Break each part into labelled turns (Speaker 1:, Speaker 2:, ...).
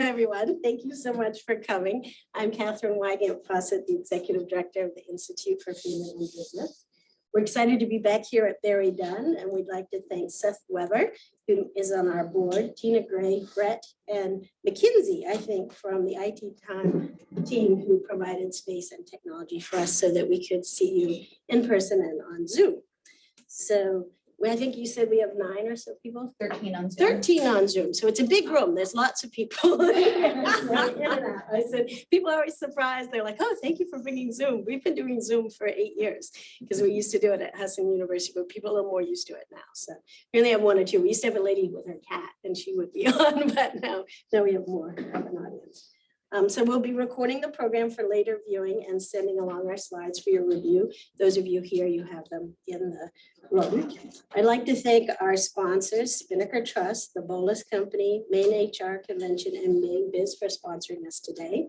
Speaker 1: everyone. Thank you so much for coming. I'm Catherine Wygant-Fawcett, the Executive Director of the Institute for Family-Owned Business. We're excited to be back here at Barry Dunn, and we'd like to thank Seth Weber, who is on our board, Tina Gray, Brett, and McKinsey, I think, from the IT team who provided space and technology for us so that we could see you in person and on Zoom. So I think you said we have 9 or so people.
Speaker 2: 13 on Zoom.
Speaker 1: 13 on Zoom. So it's a big room. There's lots of people. I said, people are always surprised. They're like, oh, thank you for bringing Zoom. We've been doing Zoom for 8 years because we used to do it at Hudson University, but people are more used to it now. So we only have 1 or 2. We used to have a lady with her cat and she would be on, but now we have more of an audience. So we'll be recording the program for later viewing and sending along our slides for your review. Those of you here, you have them in the room. I'd like to thank our sponsors, Spinnaker Trust, the Boulos Company, Maine HR Convention, and Maine Biz for sponsoring us today.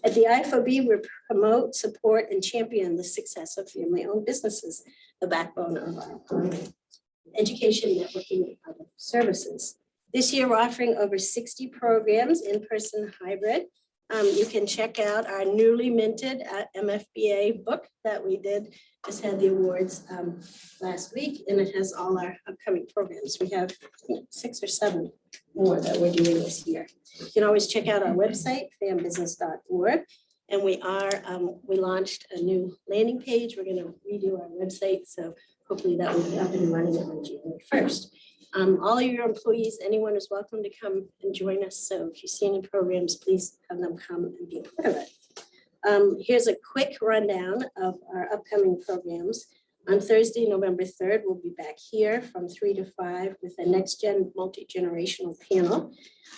Speaker 1: At the IFOB, we promote, support, and champion the success of family-owned businesses, the backbone of our economy. Education, networking, and other services. This year, we're offering over 60 programs, in-person, hybrid. You can check out our newly minted MFBA book that we did, just had the awards last week, and it has all our upcoming programs. We have 6 or 7 more that we're doing this year. You can always check out our website, fambusiness.org, and we launched a new landing page. We're going to redo our website, so hopefully that will be up and running on January 1st. All of your employees, anyone is welcome to come and join us. So if you see any programs, please have them come and be a part of it. Here's a quick rundown of our upcoming programs. On Thursday, November 3rd, we'll be back here from 3 to 5 with a next-gen multi-generational panel.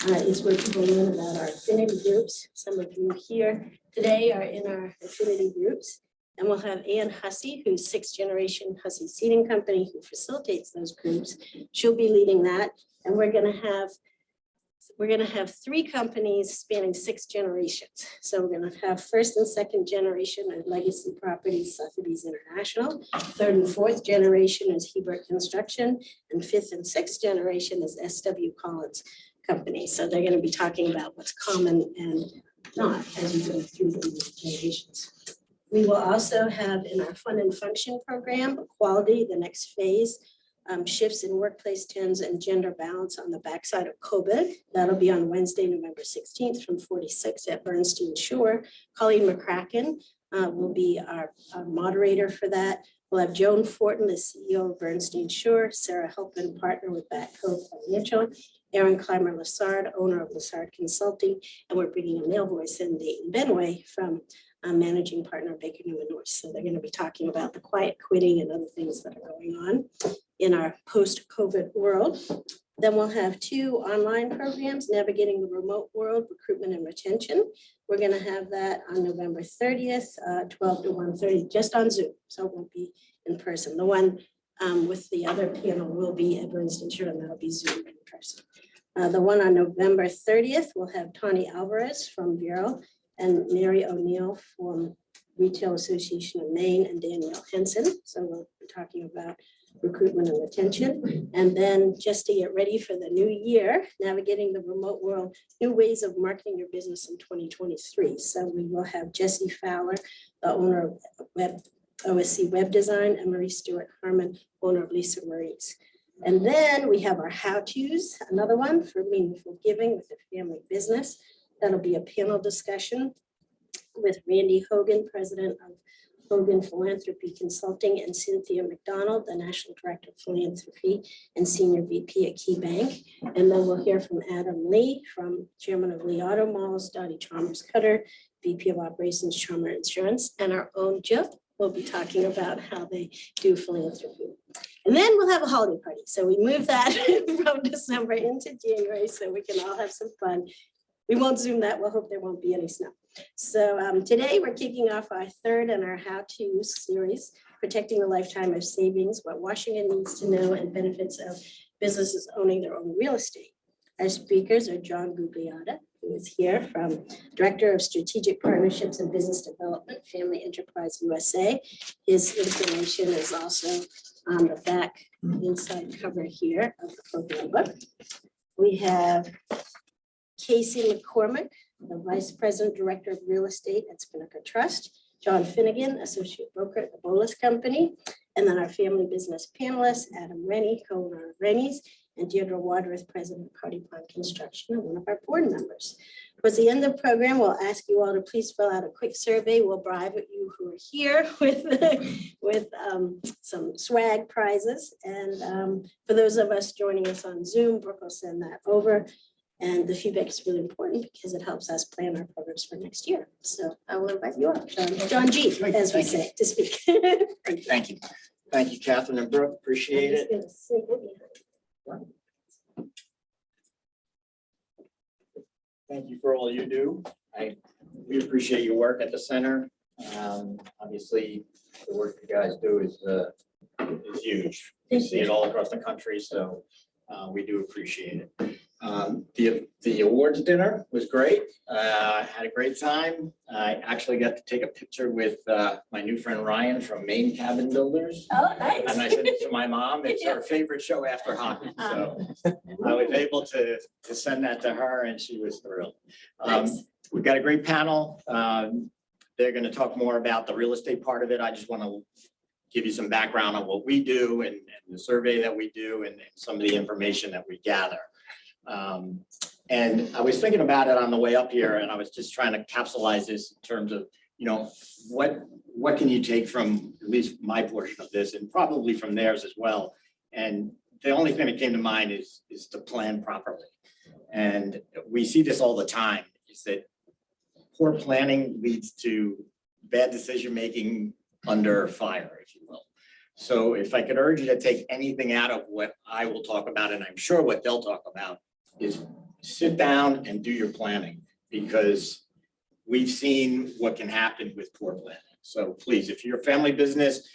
Speaker 1: It's where people learn about our affinity groups. Some of you here today are in our affinity groups. And we'll have Ann Hussey, who's 6th generation Hussey Seating Company, who facilitates those groups. She'll be leading that. And we're going to have 3 companies spanning 6 generations. So we're going to have 1st and 2nd generation of Legacy Properties, Sotheby's International. 3rd and 4th generation is Hebert Construction, and 5th and 6th generation is SW Collins Company. So they're going to be talking about what's common and not as we go through the generations. We will also have in our Fun and Function program, Equality, the next phase, shifts in workplace trends and gender balance on the backside of COVID. That'll be on Wednesday, November 16th from 4 to 6 at Bernstein Shore. Colleen McCracken will be our moderator for that. We'll have Joan Fortin, the CEO of Bernstein Shore, Sarah Helpman, partner with Backcove Financial, Aaron Clymer-Lassard, owner of Lassard Consulting, and we're bringing a male voice in, Dayton Benway from managing partner Baker Newman North. So they're going to be talking about the quiet quitting and other things that are going on in our post-COVID world. Then we'll have 2 online programs, Navigating the Remote World, Recruitment and Retention. We're going to have that on November 30th, 12 to 1:30, just on Zoom. So it won't be in person. The one with the other panel will be at Bernstein Shore, and that'll be Zoom in person. The one on November 30th, we'll have Tawny Alvarez from Bureau, and Mary O'Neill from Retail Association of Maine, and Danielle Henson. So we'll be talking about recruitment and retention. And then just to get ready for the new year, Navigating the Remote World, New Ways of Marketing Your Business in 2023. So we will have Jesse Fowler, the owner of OSC Web Design, and Marie Stewart Harmon, owner of Lisa Marie's. And then we have our how-tos, another one for meaningful giving with a family business. That'll be a panel discussion with Randy Hogan, president of Hogan Philanthropy Consulting, and Cynthia McDonald, the National Director of Philanthropy and Senior VP at Key Bank. And then we'll hear from Adam Lee, from Chairman of Lee Auto Malls, Dottie Chalmers-Cutter, VP of Operations, Chalmers Insurance, and our own Jill will be talking about how they do philanthropy. And then we'll have a holiday party. So we move that from December into January so we can all have some fun. We won't Zoom that. We'll hope there won't be any snow. So today we're kicking off our 3rd and our how-to series, Protecting the Lifetime of Savings, What Washington Needs to Know, and Benefits of Businesses Owning Their Own Real Estate. Our speakers are John Gugliada, who is here, from Director of Strategic Partnerships and Business Development, Family Enterprise USA. His information is also on the back inside cover here of the program book. We have Casey McCormick, the Vice President, Director of Real Estate at Spinnaker Trust, John Finnegan, Associate Broker at the Boulos Company, and then our family business panelists, Adam Rennie, co-owner of Renys, and Deirdre Wadsworth, President of Hardypond Construction, and one of our board members. Towards the end of the program, we'll ask you all to please fill out a quick survey. We'll bribe you who are here with some swag prizes. And for those of us joining us on Zoom, Brooke will send that over. And the feedback is really important because it helps us plan our programs for next year. So I will invite you up, John G, as we say, to speak.
Speaker 2: Great, thank you. Thank you, Catherine and Brooke. Appreciate it. Thank you for all you do. We appreciate your work at the center. Obviously, the work you guys do is huge. We see it all across the country, so we do appreciate it. The awards dinner was great. Had a great time. I actually got to take a picture with my new friend Ryan from Maine Cabin Builders.
Speaker 1: Oh, nice.
Speaker 2: And I sent it to my mom. It's her favorite show after hockey. So I was able to send that to her and she was thrilled.
Speaker 1: Nice.
Speaker 2: We've got a great panel. They're going to talk more about the real estate part of it. I just want to give you some background on what we do and the survey that we do and some of the information that we gather. And I was thinking about it on the way up here, and I was just trying to capsulize this in terms of, you know, what can you take from at least my portion of this and probably from theirs as well. And the only thing that came to mind is to plan properly. And we see this all the time, is that poor planning leads to bad decision-making under fire, if you will. So if I could urge you to take anything out of what I will talk about, and I'm sure what they'll talk about, is sit down and do your planning, because we've seen what can happen with poor planning. So please, if you're a family business,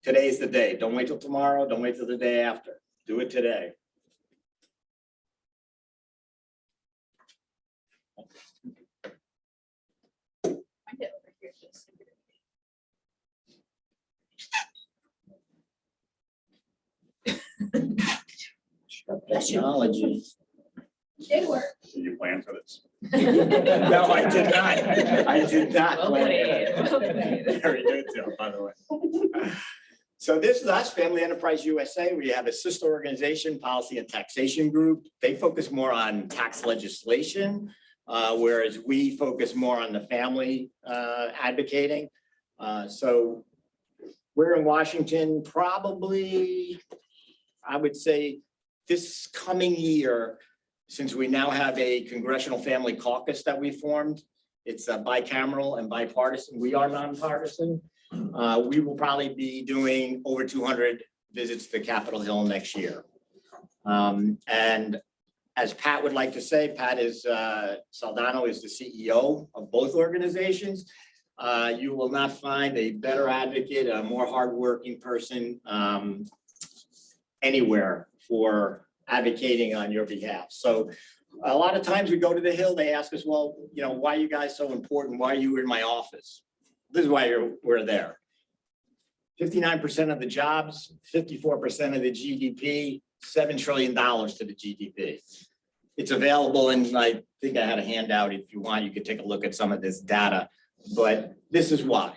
Speaker 2: today's the day. Don't wait till tomorrow. Don't wait till the day after. Do it today. Technology.
Speaker 1: It worked.
Speaker 3: Did you plan for this?
Speaker 2: No, I did not. I did not.
Speaker 4: Well played.
Speaker 2: Very good, Joe, by the way. So this is us, Family Enterprise USA. We have a sister organization, Policy and Taxation Group. They focus more on tax legislation, whereas we focus more on the family advocating. So we're in Washington, probably, I would say, this coming year, since we now have a Congressional Family Caucus that we formed. It's bicameral and bipartisan. We are nonpartisan. We will probably be doing over 200 visits to Capitol Hill next year. And as Pat would like to say, Pat is, Saldano is the CEO of both organizations. You will not find a better advocate, a more hardworking person anywhere for advocating on your behalf. So a lot of times we go to the Hill, they ask us, well, you know, why are you guys so important? Why are you in my office? This is why we're there. 59% of the jobs, 54% of the GDP, $7 trillion to the GDP. It's available, and I think I had a handout. If you want, you could take a look at some of this data, but this is why.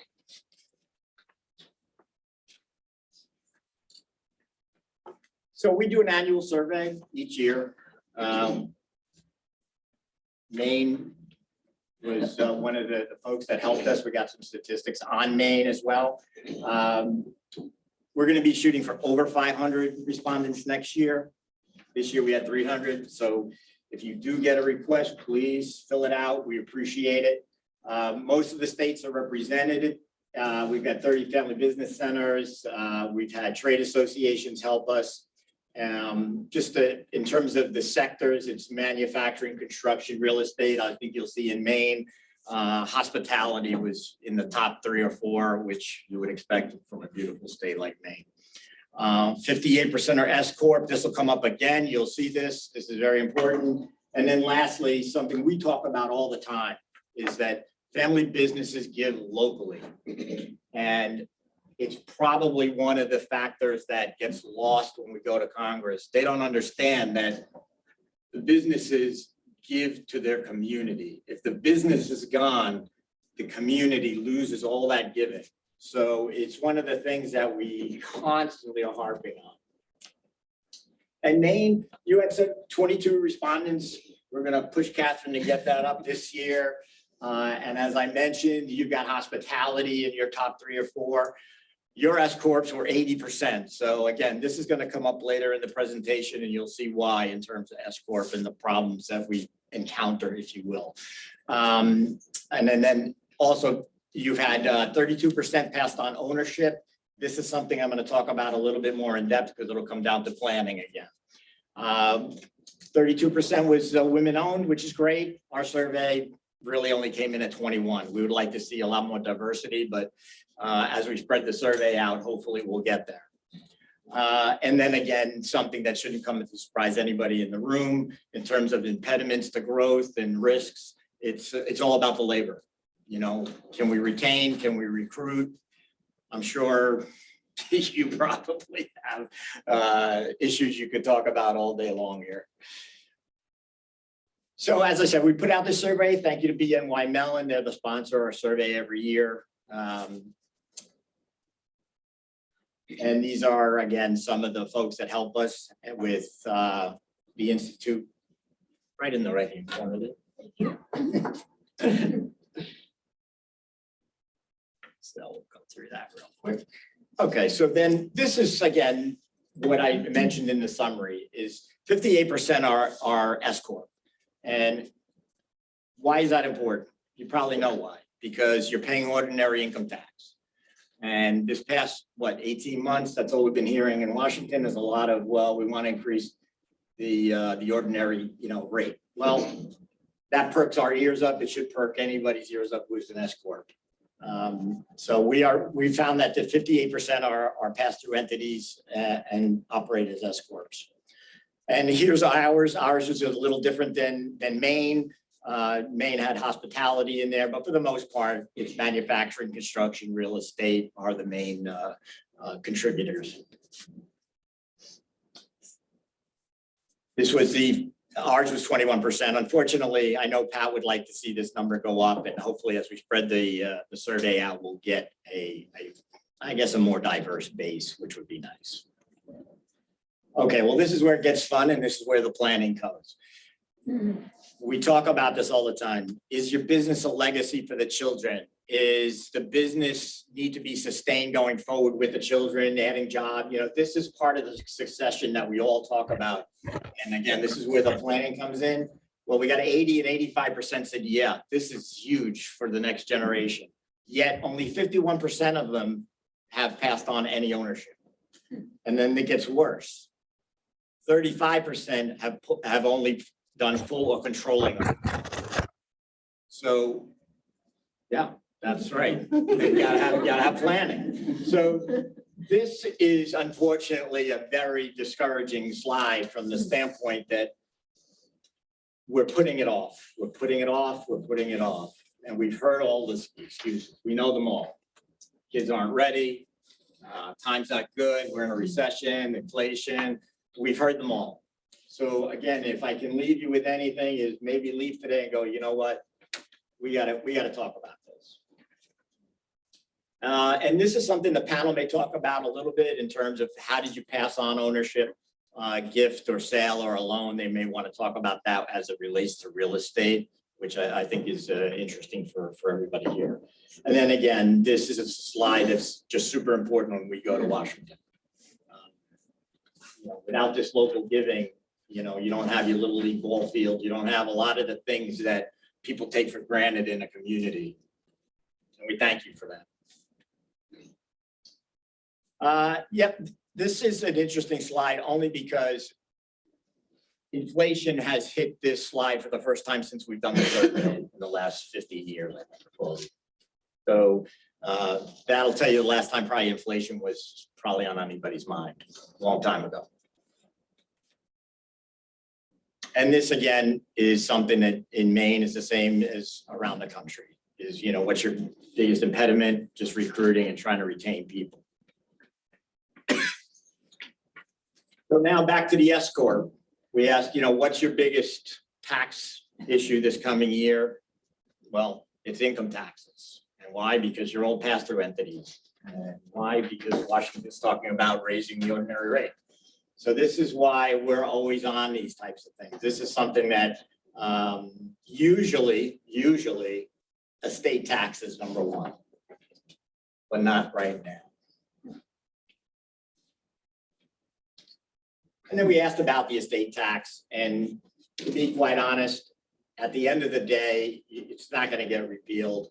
Speaker 2: So we do an annual survey each year. Maine was one of the folks that helped us. We got some statistics on Maine as well. We're going to be shooting for over 500 respondents next year. This year we had 300. So if you do get a request, please fill it out. We appreciate it. Most of the states are represented. We've got 30 family business centers. We've had trade associations help us. Just in terms of the sectors, it's manufacturing, construction, real estate. I think you'll see in Maine, hospitality was in the top 3 or 4, which you would expect from a beautiful state like Maine. 58% are S Corp. This will come up again. You'll see this. This is very important. And then lastly, something we talk about all the time is that family businesses give locally. And it's probably one of the factors that gets lost when we go to Congress. They don't understand that the businesses give to their community. If the business is gone, the community loses all that giving. So it's one of the things that we constantly are harping on. And Maine, you had said 22 respondents. We're gonna push Catherine to get that up this year. And as I mentioned, you've got hospitality in your top 3 or 4. Your S Corps were 80%. So again, this is gonna come up later in the presentation and you'll see why in terms of S Corp and the problems that we encounter, if you will. And then also you've had 32% passed on ownership. This is something I'm gonna talk about a little bit more in depth because it'll come down to planning again. 32% was women owned, which is great. Our survey really only came in at 21. We would like to see a lot more diversity, but as we spread the survey out, hopefully we'll get there. And then again, something that shouldn't come as a surprise anybody in the room in terms of impediments to growth and risks. It's all about the labor. You know, can we retain? Can we recruit? I'm sure you probably have issues you could talk about all day long here. So as I said, we put out this survey. Thank you to BNY Mellon. They're the sponsor of our survey every year. And these are, again, some of the folks that help us with the Institute, right in the right-hand corner there. So we'll go through that real quick. Okay, so then this is, again, what I mentioned in the summary is 58% are S Corp. And why is that important? You probably know why, because you're paying ordinary income tax. And this past, 18 months, that's all we've been hearing in Washington. There's a lot of, well, we want to increase the ordinary, rate. Well, that perks our ears up. It should perk anybody's ears up who's an S Corp. So we found that the 58% are pass-through entities and operate as S Corps. And here's ours. Ours is a little different than Maine. Maine had hospitality in there, but for the most part, it's manufacturing, construction, real estate are the main contributors. Ours was 21%. Unfortunately, I know Pat would like to see this number go up, and hopefully as we spread the survey out, we'll get I guess a more diverse base, which would be nice. Okay, well, this is where it gets fun, and this is where the planning comes. We talk about this all the time. Is your business a legacy for the children? Is the business need to be sustained going forward with the children, adding job? This is part of the succession that we all talk about. And again, this is where the planning comes in. Well, we got 80 and 85% said, yeah, this is huge for the next generation. Yet only 51% of them have passed on any ownership. And then it gets worse. 35% have only done full or controlling. So, yeah, that's right. You gotta have planning. So this is unfortunately a very discouraging slide from the standpoint that we're putting it off. We're putting it off. We're putting it off. And we've heard all this excuses. We know them all. Kids aren't ready. Time's not good. We're in a recession, inflation. We've heard them all. So again, if I can leave you with anything is maybe leave today and go, you know what? We gotta talk about this. And this is something the panel may talk about a little bit in terms of how did you pass on ownership, gift or sale or a loan. They may want to talk about that as it relates to real estate, which I think is interesting for everybody here. And then again, this is a slide that's just super important when we go to Washington. Without this local giving, you don't have your little league ball field. You don't have a lot of the things that people take for granted in a community. And we thank you for that. Yep, this is an interesting slide only because inflation has hit this slide for the first time since we've done the survey in the last 15 years. So that'll tell you the last time probably inflation was probably on anybody's mind a long time ago. And this again is something that in Maine is the same as around the country is, what's your biggest impediment? Just recruiting and trying to retain people. So now back to the S Corp. We asked, what's your biggest tax issue this coming year, well, it's income taxes. And why? Because you're all pass-through entities. And why? Because Washington's talking about raising the ordinary rate. So this is why we're always on these types of things. This is something that usually estate tax is number one, but not right now. And then we asked about the estate tax, and to be quite honest, at the end of the day, it's not going to get repealed.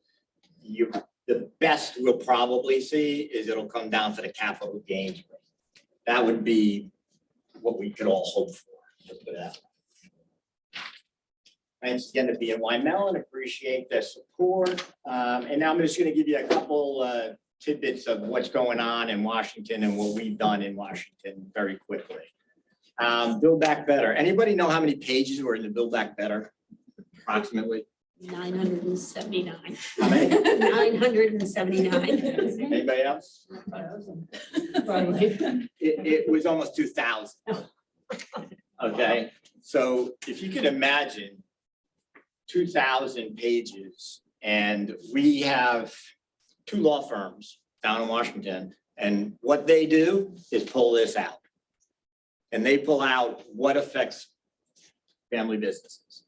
Speaker 2: The best we'll probably see is it'll come down to the capital gains rate. That would be what we could all hope for. Let's put it that way. Thanks again to BNY Mellon, appreciate the support. And now I'm just going to give you a couple tidbits of what's going on in Washington and what we've done in Washington very quickly. Build Back Better. Anybody know how many pages were in the Build Back Better? Approximately
Speaker 1: 979.
Speaker 2: how many?
Speaker 1: 979.
Speaker 2: Anybody else? It was almost 2,000. Okay, so if you can imagine 2,000 pages, and we have 2 law firms down in Washington, and what they do is pull this out. And they pull out what affects family businesses.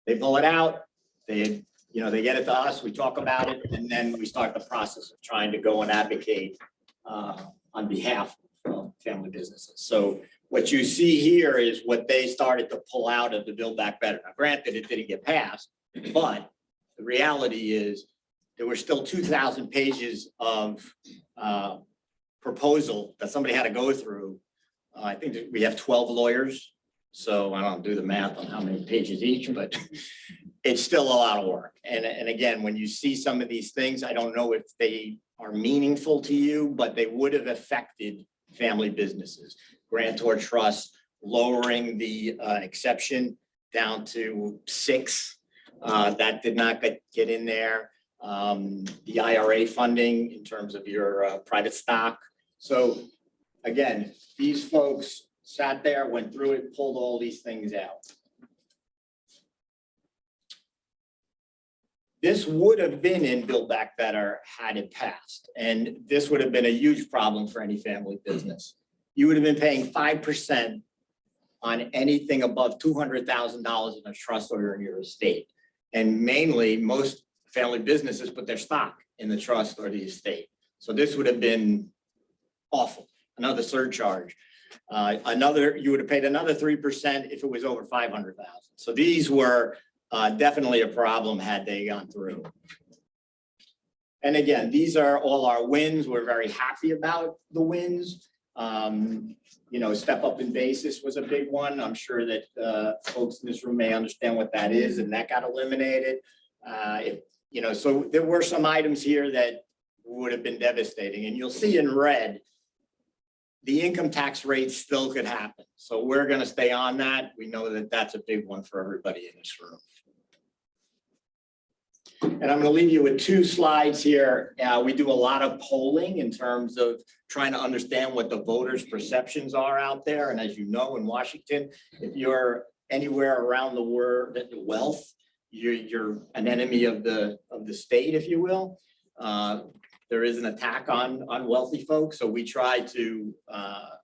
Speaker 2: They pull it out, they get it to us, we talk about it, and then we start the process of trying to go and advocate on behalf of family businesses. So what you see here is what they started to pull out of the Build Back Better. Now, granted, it didn't get passed, but the reality is there were still 2,000 pages of proposal that somebody had to go through. I think that we have 12 lawyers, so I don't do the math on how many pages each, but it's still a lot of work. And again, when you see some of these things, I don't know if they are meaningful to you, but they would have affected family businesses. Grantor Trust, lowering the exception down to 6. That did not get in there. The IRA funding in terms of your private stock. So again, these folks sat there, went through it, pulled all these things out. This would have been in Build Back Better had it passed. And this would have been a huge problem for any family business. You would have been paying 5% on anything above $200,000 in a trust or in your estate. And mainly, most family businesses put their stock in the trust or the estate. So this would have been awful. Another surcharge. You would have paid another 3% if it was over 500,000. So these were definitely a problem had they gone through. And again, these are all our wins. We're very happy about the wins. Step up in basis was a big one. I'm sure that folks in this room may understand what that is, and that got eliminated. So there were some items here that would have been devastating, and you'll see in red, the income tax rate still could happen. So we're going to stay on that. We know that that's a big one for everybody in this room. And I'm going to leave you with 2 slides here. We do a lot of polling in terms of trying to understand what the voters' perceptions are out there. And as you know, in Washington, if you're anywhere around the world, the wealth, you're an enemy of the state, if you will. There is an attack on wealthy folks. So we try to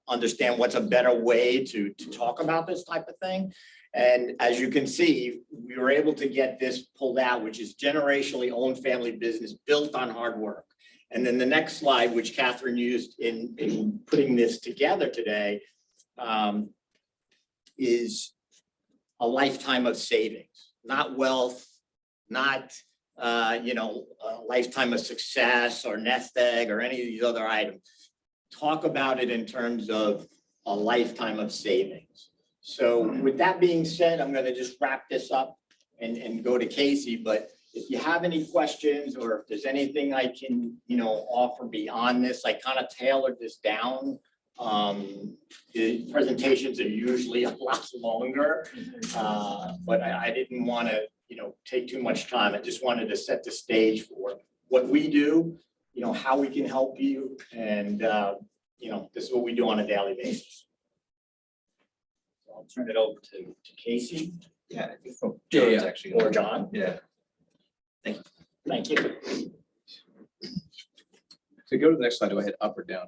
Speaker 2: understand what's a better way to talk about this type of thing. And as you can see, we were able to get this pulled out, which is generationally owned family business built on hard work. And then the next slide, which Catherine used in putting this together today, is a lifetime of savings, not wealth, not a lifetime of success or nest egg or any of these other items. Talk about it in terms of a lifetime of savings. So with that being said, I'm going to just wrap this up and go to Casey. But if you have any questions or if there's anything I can, offer beyond this, I kind of tailored this down. The presentations are usually a lot longer, but I didn't want to, take too much time. I just wanted to set the stage for what we do, how we can help you. And, this is what we do on a daily basis. So I'll turn it over to Casey.
Speaker 4: Yeah, I think so.
Speaker 3: Yeah,
Speaker 4: John's
Speaker 3: yeah.
Speaker 4: actually.
Speaker 2: Or John.
Speaker 4: Yeah.
Speaker 2: Thank you.
Speaker 3: So go to the next slide. Do I hit up or down?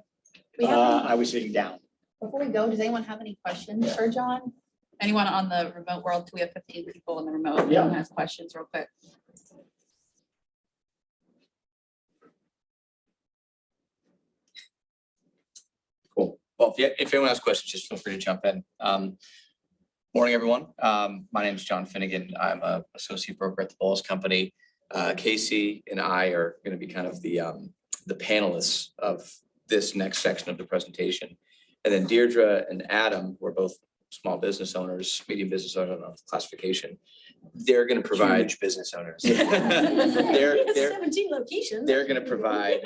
Speaker 5: We have
Speaker 2: I was sitting down.
Speaker 5: Before we go, does anyone have any questions for John? Anyone on the remote world? We have 15 people in the remote.
Speaker 2: Yeah.
Speaker 5: Anyone has questions real quick?
Speaker 3: Cool. Well, if anyone has questions, just feel free to jump in. Morning, everyone. My name is John Finnegan. I'm an associate broker at the Boulos Company. Casey and I are going to be kind of the panelists of this next section of the presentation. And then Deirdre and Adam, we're both small business owners, medium business owners, I don't know classification. They're going to provide
Speaker 4: Huge business owners.
Speaker 3: they're
Speaker 1: 17 locations.
Speaker 3: they're going to provide,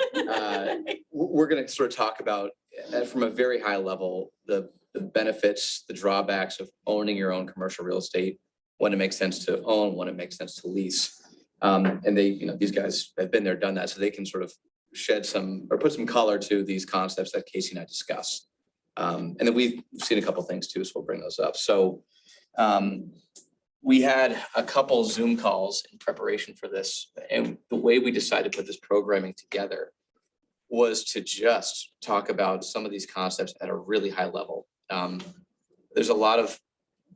Speaker 3: we're going to sort of talk about from a very high level, the benefits, the drawbacks of owning your own commercial real estate, when it makes sense to own, when it makes sense to lease. And they, these guys have been there, done that, so they can sort of shed some or put some color to these concepts that Casey and I discuss. And then we've seen a couple things too, so we'll bring those up. So we had a couple Zoom calls in preparation for this, and the way we decided to put this programming together was to just talk about some of these concepts at a really high level. There's a lot of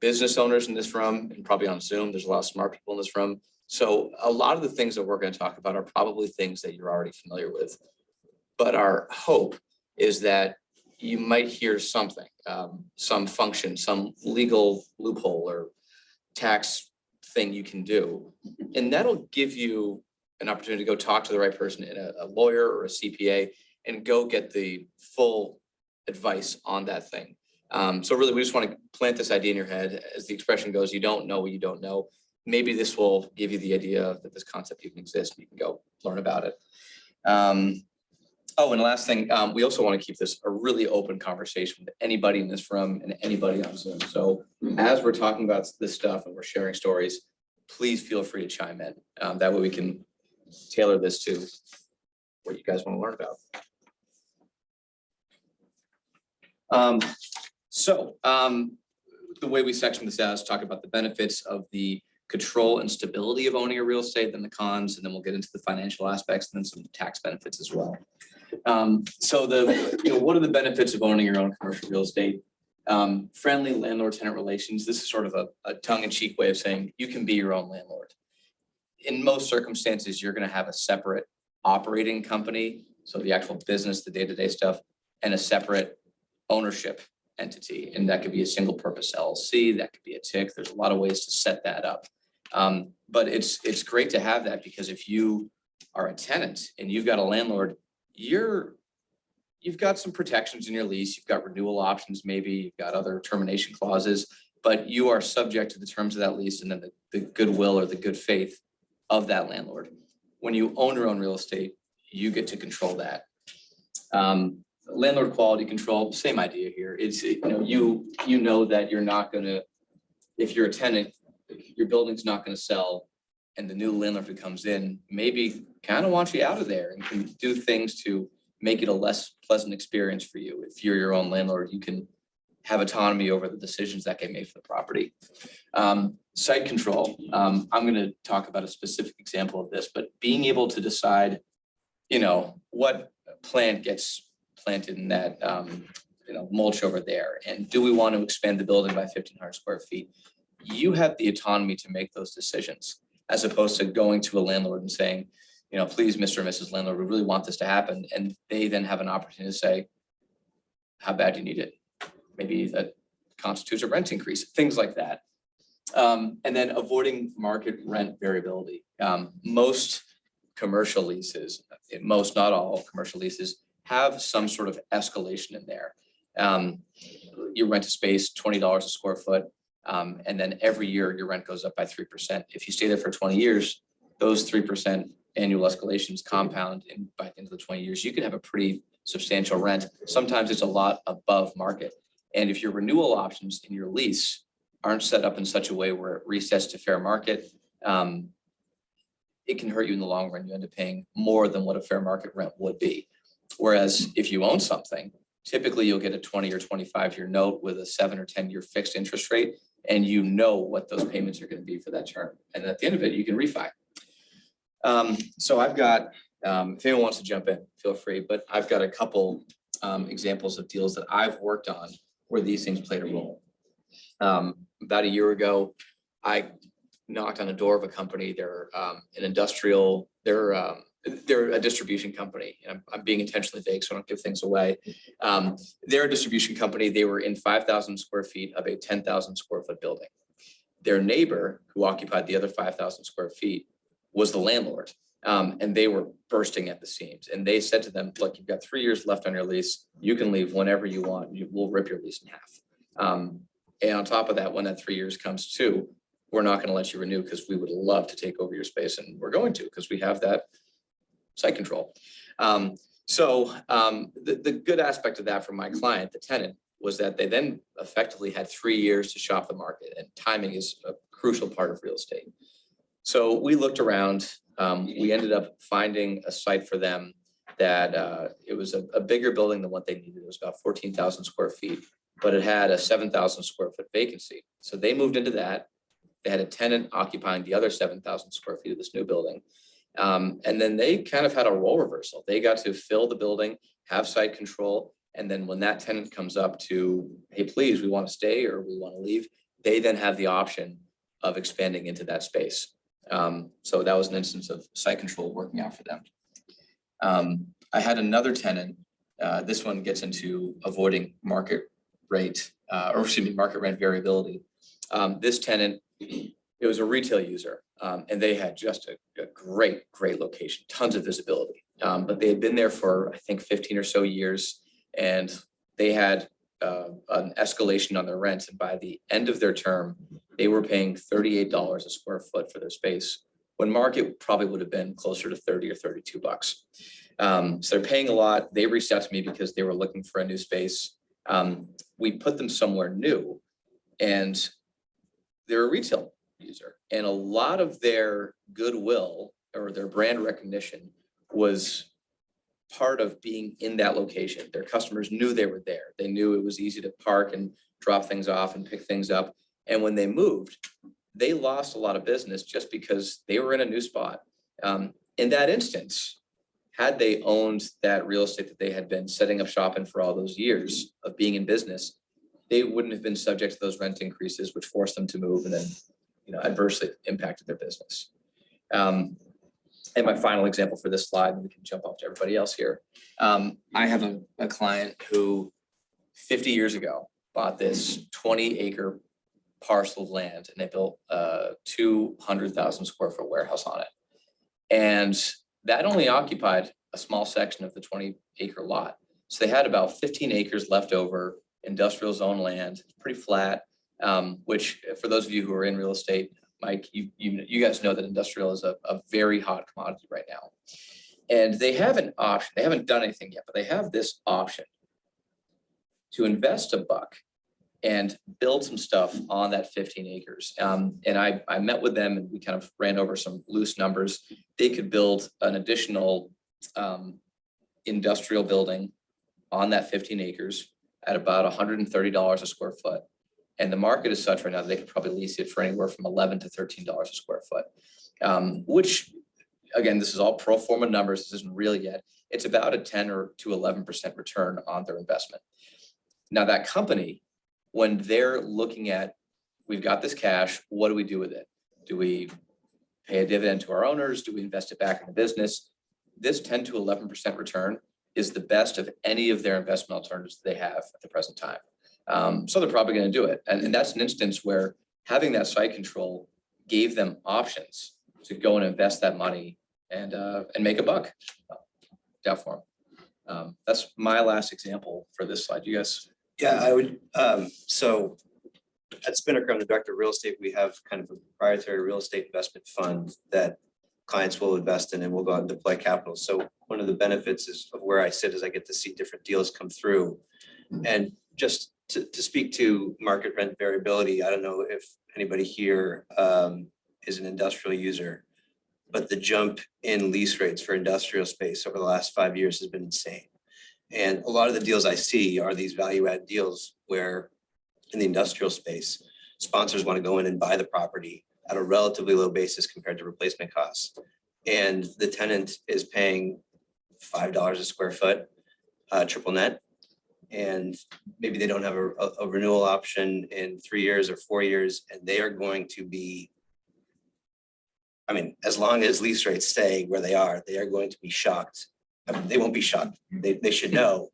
Speaker 3: business owners in this room and probably on Zoom. There's a lot of smart people in this room. So a lot of the things that we're going to talk about are probably things that you're already familiar with. But our hope is that you might hear something, some function, some legal loophole or tax thing you can do. And that'll give you an opportunity to go talk to the right person, a lawyer or a CPA, and go get the full advice on that thing. So really, we just want to plant this idea in your head. As the expression goes, you don't know what you don't know. Maybe this will give you the idea that this concept even exists. You can go learn about it. Oh, and last thing, we also want to keep this a really open conversation with anybody in this room and anybody on Zoom. So as we're talking about this stuff and we're sharing stories, please feel free to chime in. That way we can tailor this to what you guys want to learn about. The way we section this out is talk about the benefits of the control and stability of owning a real estate, then the cons, and then we'll get into the financial aspects and then some tax benefits as well. What are the benefits of owning your own commercial real estate? Friendly landlord-tenant relations. This is sort of a tongue-in-cheek way of saying you can be your own landlord. In most circumstances, you're going to have a separate operating company, so the actual business, the day-to-day stuff, and a separate ownership entity, and that could be a single purpose LLC, that could be a TIC. There's a lot of ways to set that up. But it's great to have that, because if you are a tenant and you've got a landlord, you've got some protections in your lease, you've got renewal options, maybe you've got other termination clauses, but you are subject to the terms of that lease and then the goodwill or the good faith of that landlord. When you own your own real estate, you get to control that. Landlord quality control, same idea here. It's, you know that you're not going to, if you're a tenant, your building's not going to sell, and the new landlord who comes in maybe kind of wants you out of there and can do things to make it a less pleasant experience for you. If you're your own landlord, you can have autonomy over the decisions that get made for the property. Site control. I'm going to talk about a specific example of this, but being able to decide, what plant gets planted in that mulch over there, and do we want to expand the building by 1,500 square feet? You have the autonomy to make those decisions, as opposed to going to a landlord and saying, please, Mr. and Mrs. Landlord, we really want this to happen, and they then have an opportunity to say, how bad do you need it? Maybe that constitutes a rent increase, things like that. And then avoiding market rent variability. Most commercial leases, most, not all commercial leases, have some sort of escalation in there. You rent a space, $20 a square foot, and then every year your rent goes up by 3%. If you stay there for 20 years, those 3% annual escalations compound, and by the end of the 20 years, you can have a pretty substantial rent. Sometimes it's a lot above market. And if your renewal options in your lease aren't set up in such a way where it resets to fair market, it can hurt you in the long run. You end up paying more than what a fair market rent would be. Whereas if you own something, typically you'll get a 20 or 25-year note with a 7 or 10-year fixed interest rate. and you know what those payments are going to be for that term. And at the end of it, you can refi. So I've got, if anyone wants to jump in, feel free, but I've got a couple examples of deals that I've worked on where these things played a role. About a year ago, I knocked on the door of a company. They're an industrial, they're a distribution company. And I'm being intentionally vague, so I don't give things away. They're a distribution company. They were in 5,000 square feet of a 10,000 square foot building. Their neighbor, who occupied the other 5,000 square feet, was the landlord. And they were bursting at the seams. And they said to them, look, you've got 3 years left on your lease. You can leave whenever you want. We'll rip your lease in half. And on top of that, when that 3 years comes to, we're not going to let you renew because we would love to take over your space, and we're going to because we have that site control. The good aspect of that for my client, the tenant, was that they then effectively had 3 years to shop the market, and timing is a crucial part of real estate. So we looked around. We ended up finding a site for them that it was a bigger building than what they needed. It was about 14,000 square feet, but it had a 7,000 square foot vacancy. So they moved into that. They had a tenant occupying the other 7,000 square feet of this new building. And then they kind of had a role reversal. They got to fill the building, have site control. And then when that tenant comes up to, hey, please, we want to stay or we want to leave, they then have the option of expanding into that space. So that was an instance of site control working out for them. I had another tenant. This one gets into avoiding market rate, market rent variability. This tenant, it was a retail user, and they had just a great location, tons of visibility. But they had been there for, I think, 15 or so years, and they had an escalation on their rent. And by the end of their term, they were paying $38 a square foot for their space, when market probably would have been closer to 30 or 32 bucks. So they're paying a lot. They reached out to me because they were looking for a new space. We put them somewhere new, and they're a retail user, and a lot of their goodwill or their brand recognition was part of being in that location. Their customers knew they were there. They knew it was easy to park and drop things off and pick things up. And when they moved, they lost a lot of business just because they were in a new spot. In that instance, had they owned that real estate that they had been setting up shop in for all those years of being in business, they wouldn't have been subject to those rent increases, which forced them to move and then, adversely impacted their business. And my final example for this slide, and we can jump off to everybody else here. I have a client who 50 years ago bought this 20-acre parcel of land, and they built a 200,000 square foot warehouse on it. And that only occupied a small section of the 20-acre lot. So they had about 15 acres left over, industrial zone land, pretty flat, which for those of you who are in real estate, Mike, you guys know that industrial is a very hot commodity right now. And they have an option. They haven't done anything yet, but they have this option to invest $1 and build some stuff on that 15 acres. And I met with them, and we kind of ran over some loose numbers. They could build an additional industrial building on that 15 acres at about $130 a square foot. And the market is such right now, they could probably lease it for anywhere from $11 to $13 a square foot, which, again, this is all pro forma numbers. This isn't real yet. It's about a 10 or to 11% return on their investment. Now that company, when they're looking at, we've got this cash, what do we do with it? Do we pay a dividend to our owners? Do we invest it back in the business? This 10 to 11% return is the best of any of their investment alternatives they have at the present time. So they're probably going to do it. And that's an instance where having that site control gave them options to go and invest that money and make $1 down for them. That's my last example for this slide. You guys?
Speaker 6: Yeah, I would. So at Spinnaker, I'm the director of real estate. We have kind of a proprietary real estate investment fund that clients will invest in and we'll go out and deploy capital. So one of the benefits is of where I sit is I get to see different deals come through. And just to speak to market rent variability, I don't know if anybody here is an industrial user, but the jump in lease rates for industrial space over the last 5 years has been insane. And a lot of the deals I see are these value add deals where in the industrial space. sponsors want to go in and buy the property at a relatively low basis compared to replacement costs. And the tenant is paying $5 a square foot, triple net. And maybe they don't have a renewal option in 3 years or 4 years, and they are going to be, I mean, as long as lease rates stay where they are going to be shocked. I mean, they won't be shocked. They should know.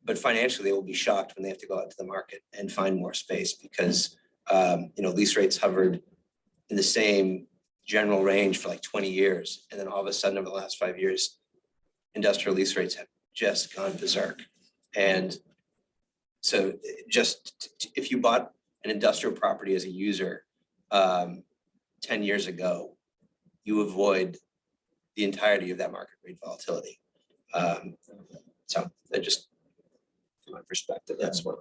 Speaker 6: But financially, they will be shocked when they have to go out to the market and find more space because, lease rates hovered in the same general range for like 20 years. And then all of a sudden over the last 5 years, industrial lease rates have just gone berserk. And so if you bought an industrial property as a user 10 years ago, you avoid the entirety of that market rate volatility. So that just, from my perspective, that's what.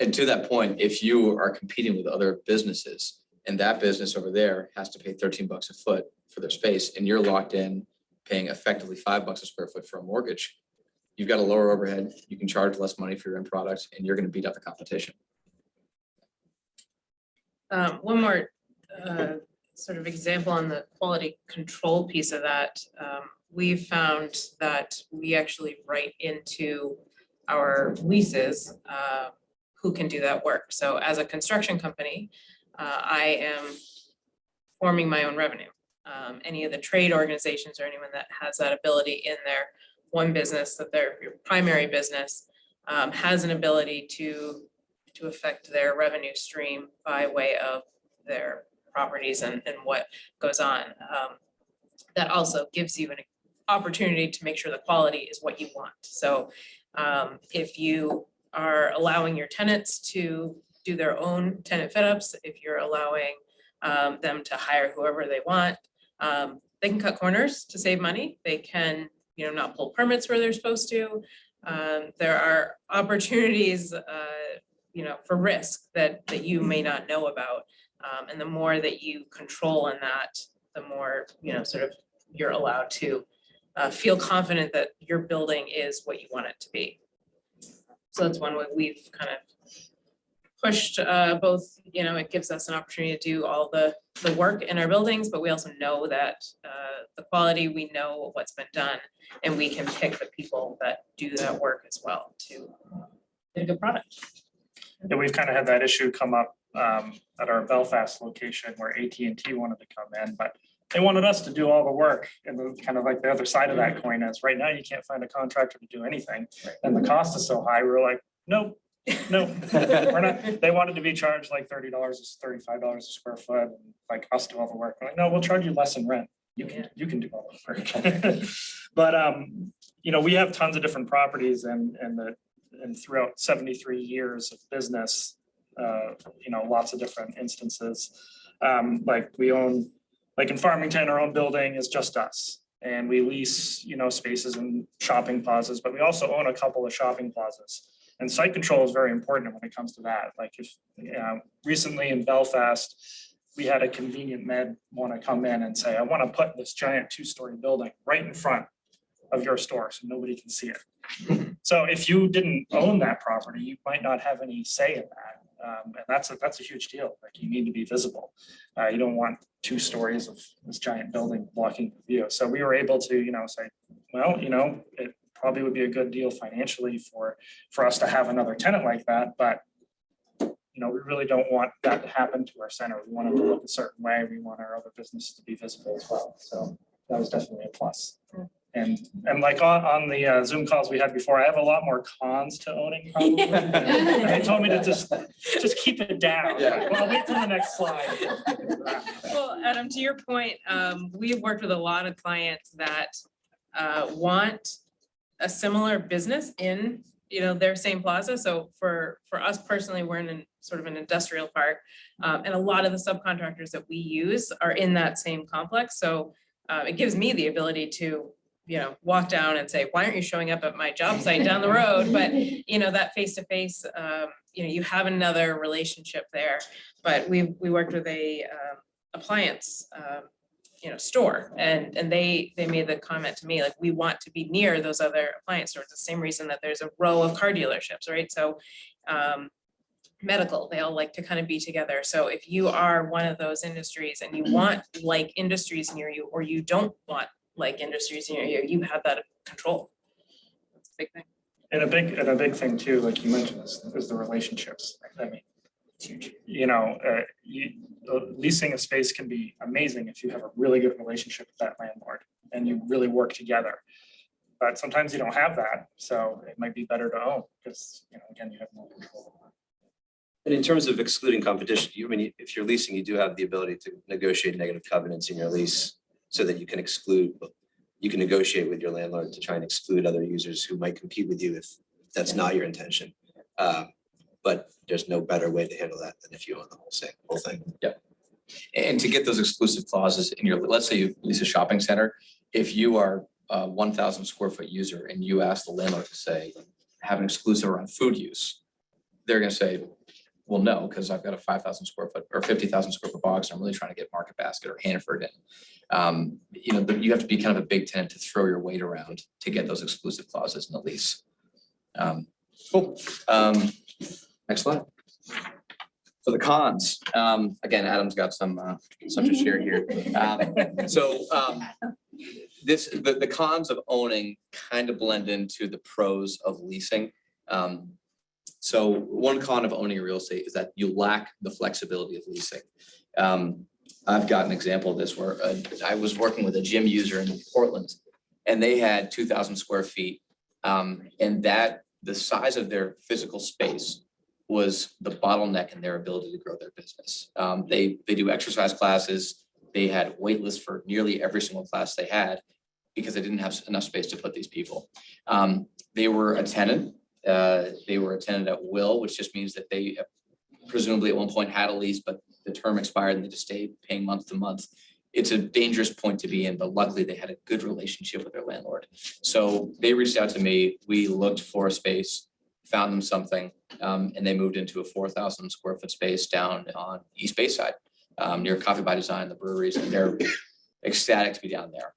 Speaker 3: And to that point, if you are competing with other businesses and that business over there has to pay 13 bucks a foot for their space and you're locked in paying effectively $5 a square foot for a mortgage, you've got a lower overhead, you can charge less money for your end product and you're going to beat up the competition.
Speaker 4: One more sort of example on the quality control piece of that. We've found that we actually write into our leases who can do that work. So as a construction company, I am forming my own revenue. Any of the trade organizations or anyone that has that ability in their one business, that their primary business has an ability to affect their revenue stream by way of their properties and what goes on. That also gives you an opportunity to make sure the quality is what you want. So if you are allowing your tenants to do their own tenant fit ups, if you're allowing them to hire whoever they want, they can cut corners to save money. They can, not pull permits where they're supposed to. There are opportunities, for risk that you may not know about. And the more that you control in that, the more, sort of you're allowed to feel confident that your building is what you want it to be. So that's one way we've kind of pushed both, it gives us an opportunity to do all the work in our buildings, but we also know that the quality, we know what's been done, and we can pick the people that do that work as well to get a good product.
Speaker 7: Yeah, we've kind of had that issue come up at our Belfast location where AT&T wanted to come in, but they wanted us to do all the work. And the kind of like the other side of that coin is right now you can't find a contractor to do anything. And the cost is so high, we were like, nope, we're not. They wanted to be charged like $30, $35 a square foot, and like us do all the work. We're like, no, we'll charge you less in rent. You can do all the work. But we have tons of different properties and throughout 73 years of business, lots of different instances. Like we own, like in Farmington, our own building is just us. And we lease, spaces and shopping plazas, but we also own a couple of shopping plazas. And site control is very important when it comes to that. Like if recently in Belfast, we had a convenient med want to come in and say, I want to put this giant 2-story building right in front of your store so nobody can see it. So if you didn't own that property, you might not have any say in that. And that's a huge deal. Like you need to be visible. You don't want 2 stories of this giant building blocking the view. So we were able to, say, well, it probably would be a good deal financially for us to have another tenant like that. But, we really don't want that to happen to our center. We want it to look a certain way. We want our other businesses to be visible as well. So that was definitely a plus. And like on the Zoom calls we had before, I have a lot more cons to owning probably. And they told me to just keep it down.
Speaker 3: Yeah.
Speaker 7: Well, I'll wait till the next slide.
Speaker 4: Well, Adam, to your point, we've worked with a lot of clients that want a similar business in their same plaza. So for us personally, we're in sort of an industrial park, and a lot of the subcontractors that we use are in that same complex. So it gives me the ability to walk down and say, why aren't you showing up at my job site down the road? But that face-to-face, you have another relationship there. But we worked with a appliance store, and they made the comment to me, like, we want to be near those other appliance stores, the same reason that there's a row of car dealerships, right? So medical, they all like to kind of be together. So if you are one of those industries and you want like industries near you, or you don't want like industries near you, you have that control. That's a big thing.
Speaker 7: And a big thing too, like you mentioned, is the relationships. I mean,
Speaker 4: It's huge.
Speaker 7: you know, leasing a space can be amazing if you have a really good relationship with that landlord and you really work together. But sometimes you don't have that, so it might be better to own because, you know, again, you have more control.
Speaker 6: And in terms of excluding competition, I mean, if you're leasing, you do have the ability to negotiate negative covenants in your lease so that you can negotiate with your landlord to try and exclude other users who might compete with you if that's not your intention. But there's no better way to handle that than if you own the whole thing.
Speaker 3: And to get those exclusive clauses in your, let's say you lease a shopping center, if you are a 1,000 square foot user and you ask the landlord to say, have an exclusive around food use, they're gonna say, well, no, because I've got a 5,000 square foot or 50,000 square foot box. And I'm really trying to get Market Basket or Hannaford in. You know, you have to be kind of a big tenant to throw your weight around to get those exclusive clauses in the lease. Cool. Next slide. So the cons, again, Adam's got some to share here. The cons of owning kind of blend into the pros of leasing. So one con of owning real estate is that you lack the flexibility of leasing. I've got an example of this where I was working with a gym user in Portland and they had 2,000 square feet. And that the size of their physical space was the bottleneck in their ability to grow their business. They do exercise classes. They had wait lists for nearly every single class they had because they didn't have enough space to put these people. They were a tenant. They were a tenant at will, which just means that they presumably at one point had a lease, but the term expired and they just stayed paying month to month. It's a dangerous point to be in, but luckily they had a good relationship with their landlord. So they reached out to me. We looked for a space, found them something, and they moved into a 4,000 square foot space down on East Bayside, near Coffee by Design, the breweries, and they're ecstatic to be down there.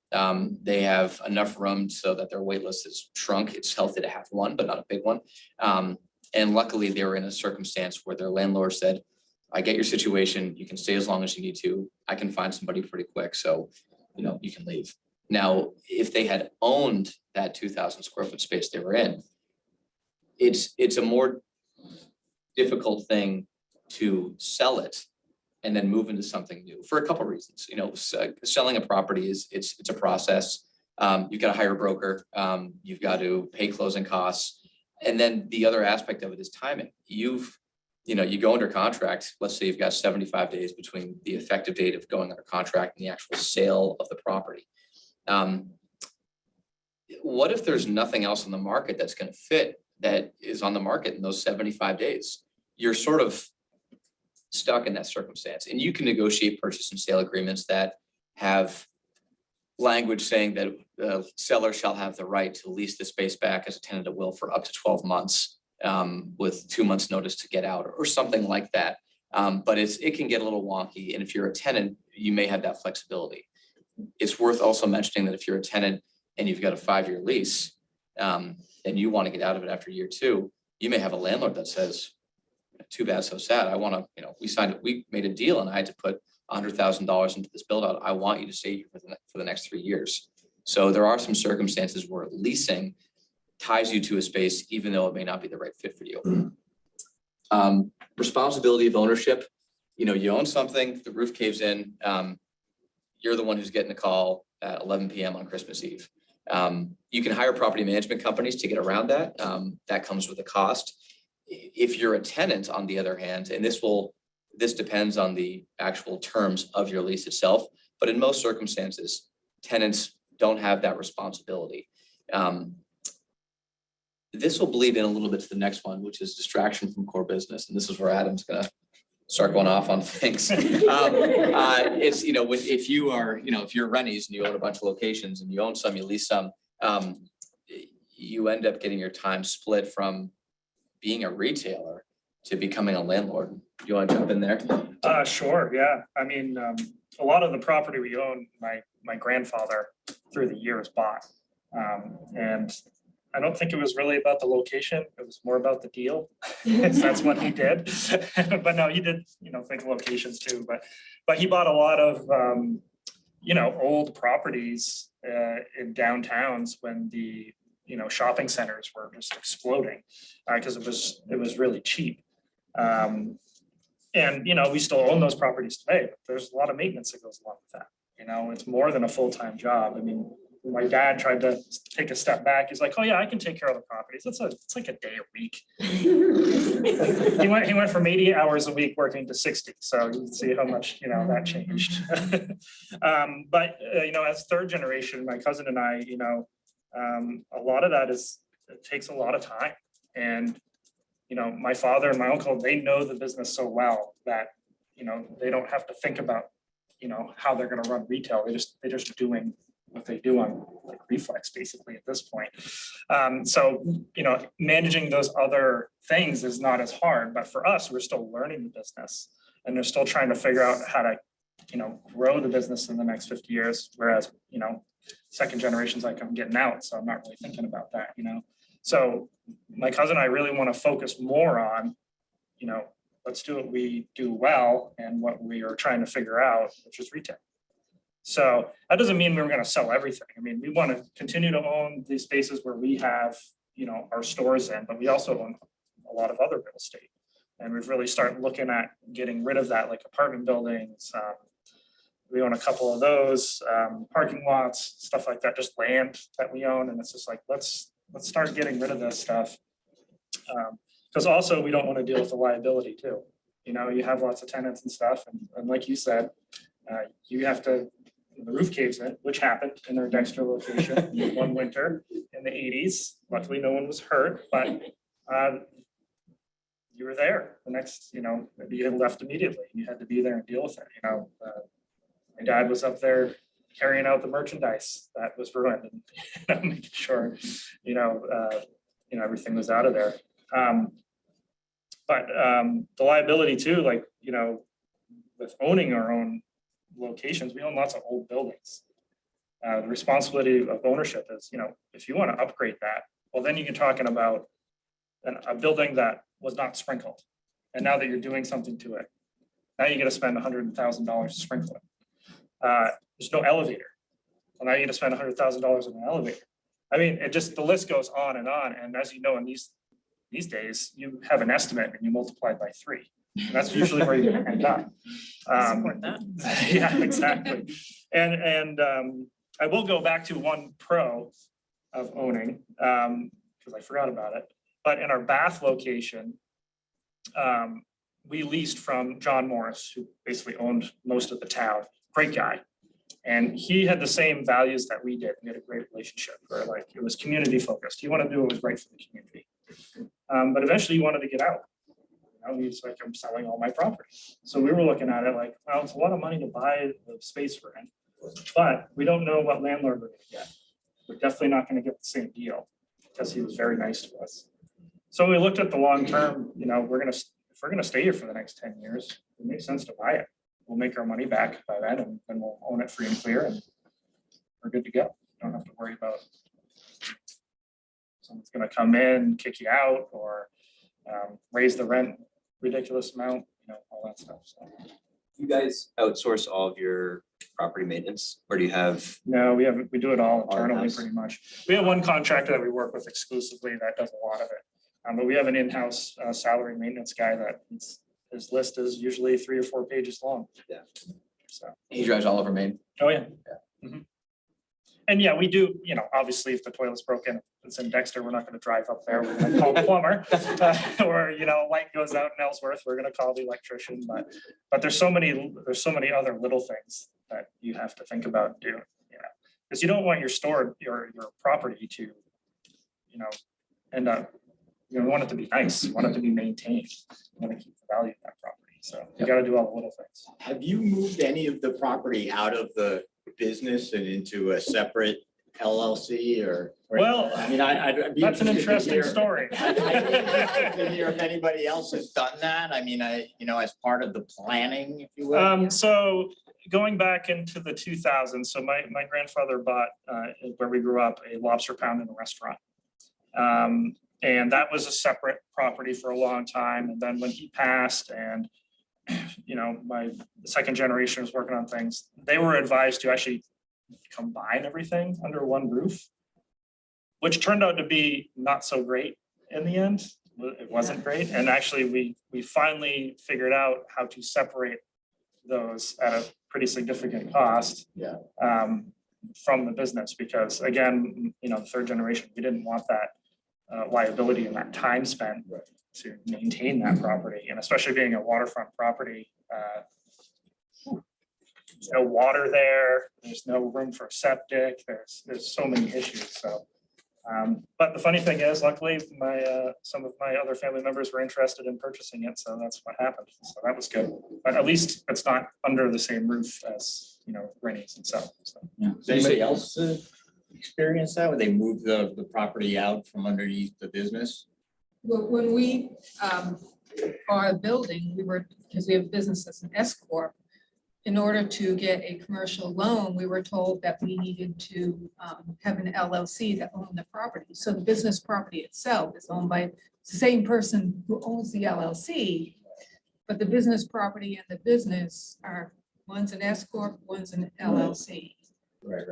Speaker 3: They have enough room so that their wait list is shrunk. It's healthy to have one, but not a big one. And luckily they were in a circumstance where their landlord said, I get your situation. You can stay as long as you need to. I can find somebody pretty quick. So, you know, you can leave. Now, if they had owned that 2,000 square foot space they were in, it's a more difficult thing to sell it and then move into something new for a couple of reasons. You know, selling a property it's a process. You've got to hire a broker. You've got to pay closing costs. And then the other aspect of it is timing. You go under contract. Let's say you've got 75 days between the effective date of going under contract and the actual sale of the property. What if there's nothing else on the market that's going to fit that is on the market in those 75 days? You're sort of stuck in that circumstance, and you can negotiate purchase and sale agreements that have language saying that the seller shall have the right to lease the space back as a tenant at will for up to 12 months with 2 months notice to get out or something like that. But it can get a little wonky. And if you're a tenant, you may have that flexibility. It's worth also mentioning that if you're a tenant and you've got a 5-year lease and you want to get out of it after year 2, you may have a landlord that says, too bad, so sad. I want to, we made a deal and I had to put $100,000 into this build out. I want you to stay here for the next 3 years. So there are some circumstances where leasing ties you to a space, even though it may not be the right fit for you. Responsibility of ownership. You own something, the roof caves in, you're the one who's getting a call at 11 p.m. on Christmas Eve. You can hire property management companies to get around that. That comes with a cost. If you're a tenant, on the other hand, and this depends on the actual terms of your lease itself, but in most circumstances, tenants don't have that responsibility. This will bleed in a little bit to the next one, which is distraction from core business. And this is where Adam's gonna start going off on things. It's, if you're Renys and you own a bunch of locations and you own some, you lease some, you end up getting your time split from being a retailer to becoming a landlord. You want to jump in there?
Speaker 7: Sure, yeah. I mean, a lot of the property we own, my grandfather through the years bought. And I don't think it was really about the location. It was more about the deal. That's what he did. But no, he did, think locations too, but he bought a lot of, old properties in downtowns when the, shopping centers were just exploding because it was really cheap. And, we still own those properties today, but there's a lot of maintenance that goes along with that. It's more than a full-time job. I mean, my dad tried to take a step back. He's like, oh yeah, I can take care of the properties. It's like a day a week. He went from 80 hours a week working to 60. So you can see how much, that changed. But, as third generation, my cousin and I, a lot of that it takes a lot of time. And, my father and my uncle, they know the business so well that, they don't have to think about, how they're going to run retail. They're just doing what they do on like reflex basically at this point. So, managing those other things is not as hard, but for us, we're still learning the business and they're still trying to figure out how to, grow the business in the next 50 years. Whereas, second generation's like, I'm getting out, so I'm not really thinking about that, So my cousin and I really want to focus more on, let's do what we do well and what we are trying to figure out, which is retail. So that doesn't mean we're going to sell everything. I mean, we want to continue to own these spaces where we have, our stores in, but we also own a lot of other real estate. And we've really started looking at getting rid of that, like apartment buildings. We own a couple of those, parking lots, stuff like that, just land that we own. And it's just like, let's start getting rid of this stuff. Because also we don't want to deal with the liability too. You have lots of tenants and stuff. And like you said, you have to, the roof caves in, which happened in their Dexter location one winter in the 80s. Luckily, no one was hurt, but you were there. The next, maybe you had left immediately. You had to be there and deal with it. My dad was up there carrying out the merchandise that was ruined and making sure, everything was out of there. But the liability too, like, with owning our own locations, we own lots of old buildings. The responsibility of ownership is, if you want to upgrade that, well, then you're talking about a building that was not sprinkled. And now that you're doing something to it, now you got to spend $100,000 to sprinkle it. There's no elevator. Well, now you got to spend $100,000 on an elevator. I mean, the list goes on. And as you know, in these days, you have an estimate and you multiply by 3. And that's usually where you're going to end up.
Speaker 4: Support that.
Speaker 7: Yeah, exactly. And I will go back to one pro of owning, because I forgot about it. But in our Bath location, we leased from John Morris, who basically owned most of the town. Great guy. And he had the same values that we did. We had a great relationship where it was community focused. He wanted to do what was right for the community. But eventually he wanted to get out. He's like, I'm selling all my property. So we were looking at it like, well, it's a lot of money to buy the space we're in, but we don't know what landlord we're going to get. We're definitely not going to get the same deal because he was very nice to us. So we looked at the long term, if we're going to stay here for the next 10 years, it makes sense to buy it. We'll make our money back by then and then we'll own it free and clear and we're good to go. Don't have to worry about someone's going to come in, kick you out, or raise the rent ridiculous amount, all that stuff. So
Speaker 6: You guys outsource all of your property maintenance, or do you have?
Speaker 7: no, we do it all internally
Speaker 6: in-house?
Speaker 7: pretty much. We have one contractor that we work with exclusively that does a lot of it. But we have an in-house salary maintenance guy that his list is usually 3 or 4 pages long.
Speaker 6: Yeah.
Speaker 7: So,
Speaker 3: He drives all over Maine.
Speaker 7: oh yeah. Mhm. And yeah, we do, obviously if the toilet's broken, it's in Dexter, we're not going to drive up there. We're going to call the plumber. Or, light goes out in Ellsworth, we're going to call the electrician. But there's so many other little things that you have to think about doing, because you don't want your property to, end up, you want it to be nice, you want it to be maintained, you want to keep the value of that property. So you got to do all the little things.
Speaker 2: Have you moved any of the property out of the business and into a separate LLC or?
Speaker 7: Well,
Speaker 2: I mean, I'd be
Speaker 7: That's an
Speaker 2: interested to
Speaker 7: interesting
Speaker 2: hear-
Speaker 7: story.
Speaker 2: I'd be interested to hear if anybody else has done that. I mean, as part of the planning, if you will.
Speaker 7: So going back into the 2000s, so my grandfather bought, where we grew up, a lobster pound in a restaurant. And that was a separate property for a long time. And then when he passed and, you know, my second generation was working on things, they were advised to actually combine everything under one roof, which turned out to be not so great in the end. It wasn't great. And actually we finally figured out how to separate those at a pretty significant cost.
Speaker 2: Yeah.
Speaker 7: From the business, because again, you know, the third generation, we didn't want that liability and that time spent to maintain that property, and especially being a waterfront property. There's no water there. There's no room for septic. There's so many issues. So, but the funny thing is, luckily, some of my other family members were interested in purchasing it, so that's what happened. So that was good. But at least it's not under the same roof as, you know, Renys and so.
Speaker 2: Yeah. Does anybody else experience that when they move the property out from underneath the business?
Speaker 8: Well, when we bought a building, we were, because we have business as an S Corp, in order to get a commercial loan, we were told that we needed to have an LLC that owned the property. So the business property itself is owned by the same person who owns the LLC, but the business property and the business are, one's an S Corp, one's an LLC.
Speaker 2: Right.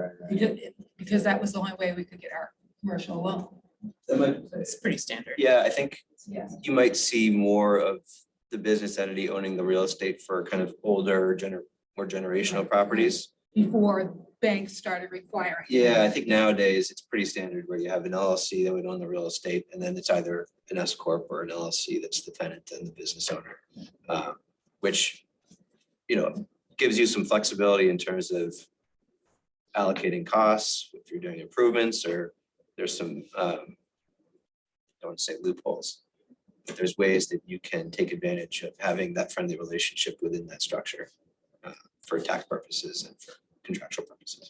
Speaker 8: Because that was the only way we could get our commercial loan.
Speaker 4: It's pretty standard.
Speaker 6: Yeah, I think
Speaker 8: Yes.
Speaker 6: you might see more of the business entity owning the real estate for kind of older, more generational properties.
Speaker 8: Before banks started requiring.
Speaker 6: Yeah, I think nowadays it's pretty standard where you have an LLC that would own the real estate, and then it's either an S Corp or an LLC that's the tenant and the business owner. Which, you know, gives you some flexibility in terms of allocating costs if you're doing improvements, or there's some, I don't want to say loopholes, but there's ways that you can take advantage of having that friendly relationship within that structure for tax purposes and for contractual purposes.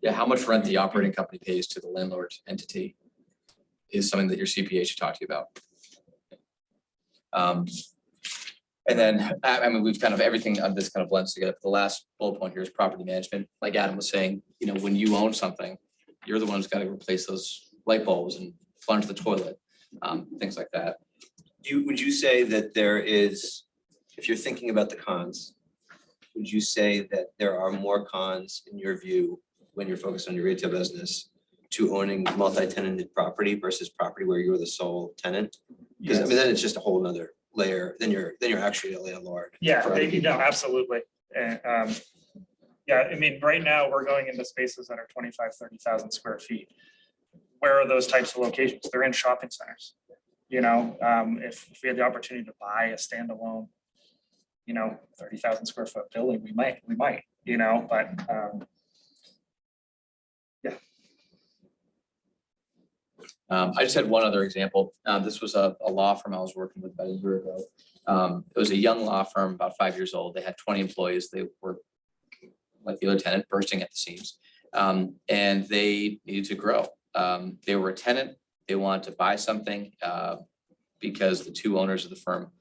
Speaker 3: Yeah, how much rent the operating company pays to the landlord entity is something that your CPA should talk to you about. And then, I mean, we've kind of, everything on this kind of blends together. The last bullet point here is property management. Like Adam was saying, you know, when you own something, you're the one who's got to replace those light bulbs and plunge the toilet, things like that.
Speaker 6: Would you say that there is, if you're thinking about the cons, would you say that there are more cons in your view when you're focused on your retail business to owning multi-tenanted property versus property where you're the sole tenant? Because I mean, then it's just a whole nother layer. Then you're actually a landlord.
Speaker 7: Yeah,
Speaker 6: for other people.
Speaker 7: no, absolutely. And yeah, I mean, right now we're going into spaces that are 25, 30,000 square feet. Where are those types of locations? They're in shopping centers. You know, if we had the opportunity to buy a standalone, you know, 30,000 square foot building, we might, you know, but yeah.
Speaker 3: I just had one other example. This was a law firm I was working with about a year ago. It was a young law firm, about 5 years old. They had 20 employees. They were, like the other tenant, bursting at the seams. And they needed to grow. They were a tenant. They wanted to buy something because the two owners of the firm,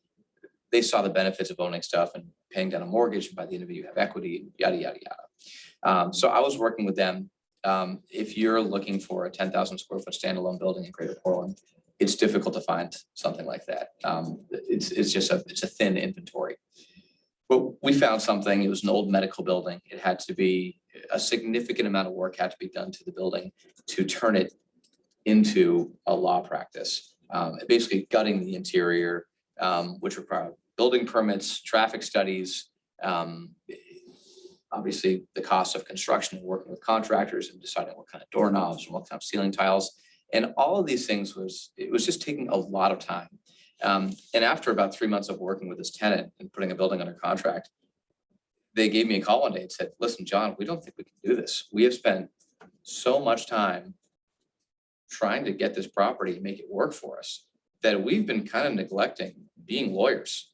Speaker 3: they saw the benefits of owning stuff and paying down a mortgage. And by the end of it, you have equity, yada, yada, yada. So I was working with them. If you're looking for a 10,000 square foot standalone building in Greater Portland, it's difficult to find something like that. It's just it's a thin inventory. But we found something. It was an old medical building. It had to be a significant amount of work had to be done to the building to turn it into a law practice. Basically gutting the interior, which required building permits, traffic studies, obviously the cost of construction and working with contractors and deciding what kind of doorknobs and what kind of ceiling tiles. And all of these things it was just taking a lot of time. And after about 3 months of working with this tenant and putting a building under contract, they gave me a call one day and said, listen, John, we don't think we can do this. We have spent so much time trying to get this property and make it work for us that we've been kind of neglecting being lawyers.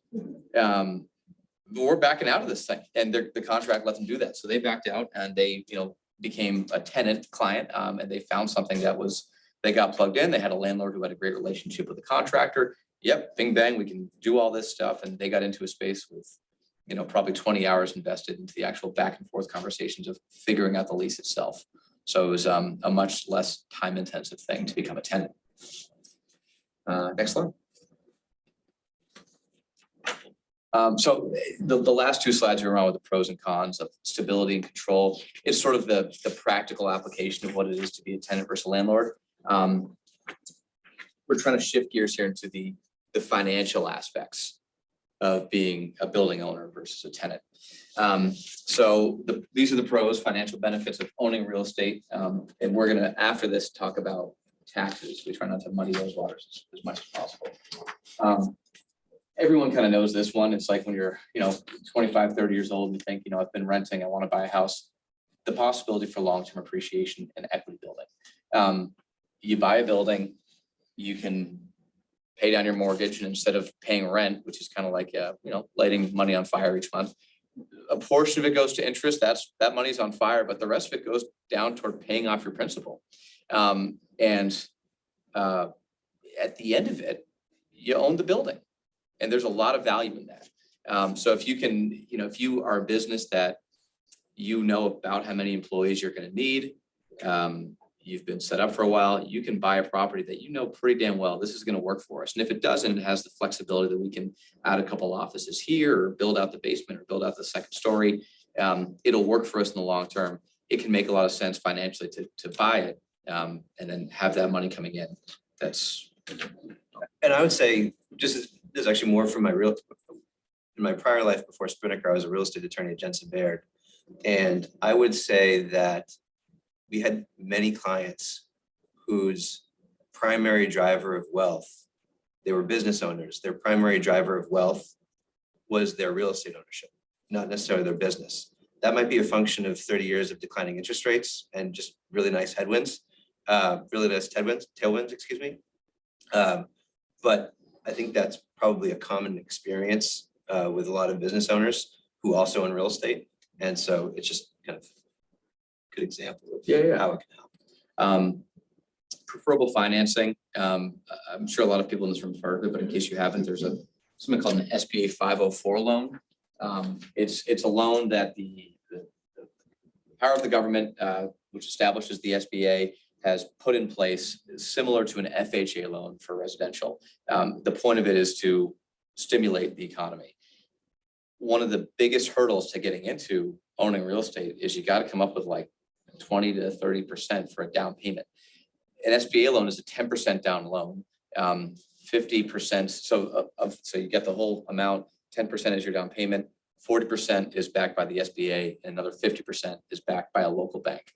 Speaker 3: We're backing out of this thing, and the contract let them do that. So they backed out and they, you know, became a tenant client, and they found something that they got plugged in. They had a landlord who had a great relationship with the contractor. Yep, bing bang, we can do all this stuff. And they got into a space with, you know, probably 20 hours invested into the actual back and forth conversations of figuring out the lease itself. So it was a much less time intensive thing to become a tenant. Next slide. So the last two slides are around with the pros and cons of stability and control. It's sort of the practical application of what it is to be a tenant versus a landlord. We're trying to shift gears here into the financial aspects of being a building owner versus a tenant. So these are the pros, financial benefits of owning real estate. And we're gonna, after this, talk about taxes. We try not to muddy those waters as much as possible. Everyone kind of knows this one. It's like when you're, 25, 30 years old and you think, I've been renting, I want to buy a house. The possibility for long-term appreciation and equity building. You buy a building, you can pay down your mortgage, and instead of paying rent, which is kind of like, lighting money on fire each month, a portion of it goes to interest. That money's on fire, but the rest of it goes down toward paying off your principal. And at the end of it, you own the building. And there's a lot of value in that. So if you can, if you are a business that about how many employees you're going to need, you've been set up for a while, you can buy a property that pretty damn well, this is going to work for us. And if it doesn't, it has the flexibility that we can add a couple offices here or build out the basement or build out the second story. It'll work for us in the long term. It can make a lot of sense financially to buy it and then have that money coming in.
Speaker 6: And I would say, this is actually more from in my prior life before Spinnaker, I was a real estate attorney at Jensen Baird. And I would say that we had many clients whose primary driver of wealth, they were business owners. Their primary driver of wealth was their real estate ownership, not necessarily their business. That might be a function of 30 years of declining interest rates and just really nice tailwinds, excuse me. But I think that's probably a common experience with a lot of business owners who also own real estate. And so it's just kind of a good example of how it can help.
Speaker 3: Preferable financing. I'm sure a lot of people in this room have heard of it, but in case you haven't, there's something called an SBA 504 loan. It's a loan that the power of the government, which establishes the SBA, has put in place, similar to an FHA loan for residential. The point of it is to stimulate the economy. One of the biggest hurdles to getting into owning real estate is you got to come up with like 20 to 30% for a down payment. An SBA loan is a 10% down loan, 50%. So you get the whole amount, 10% is your down payment, 40% is backed by the SBA, and another 50% is backed by a local bank.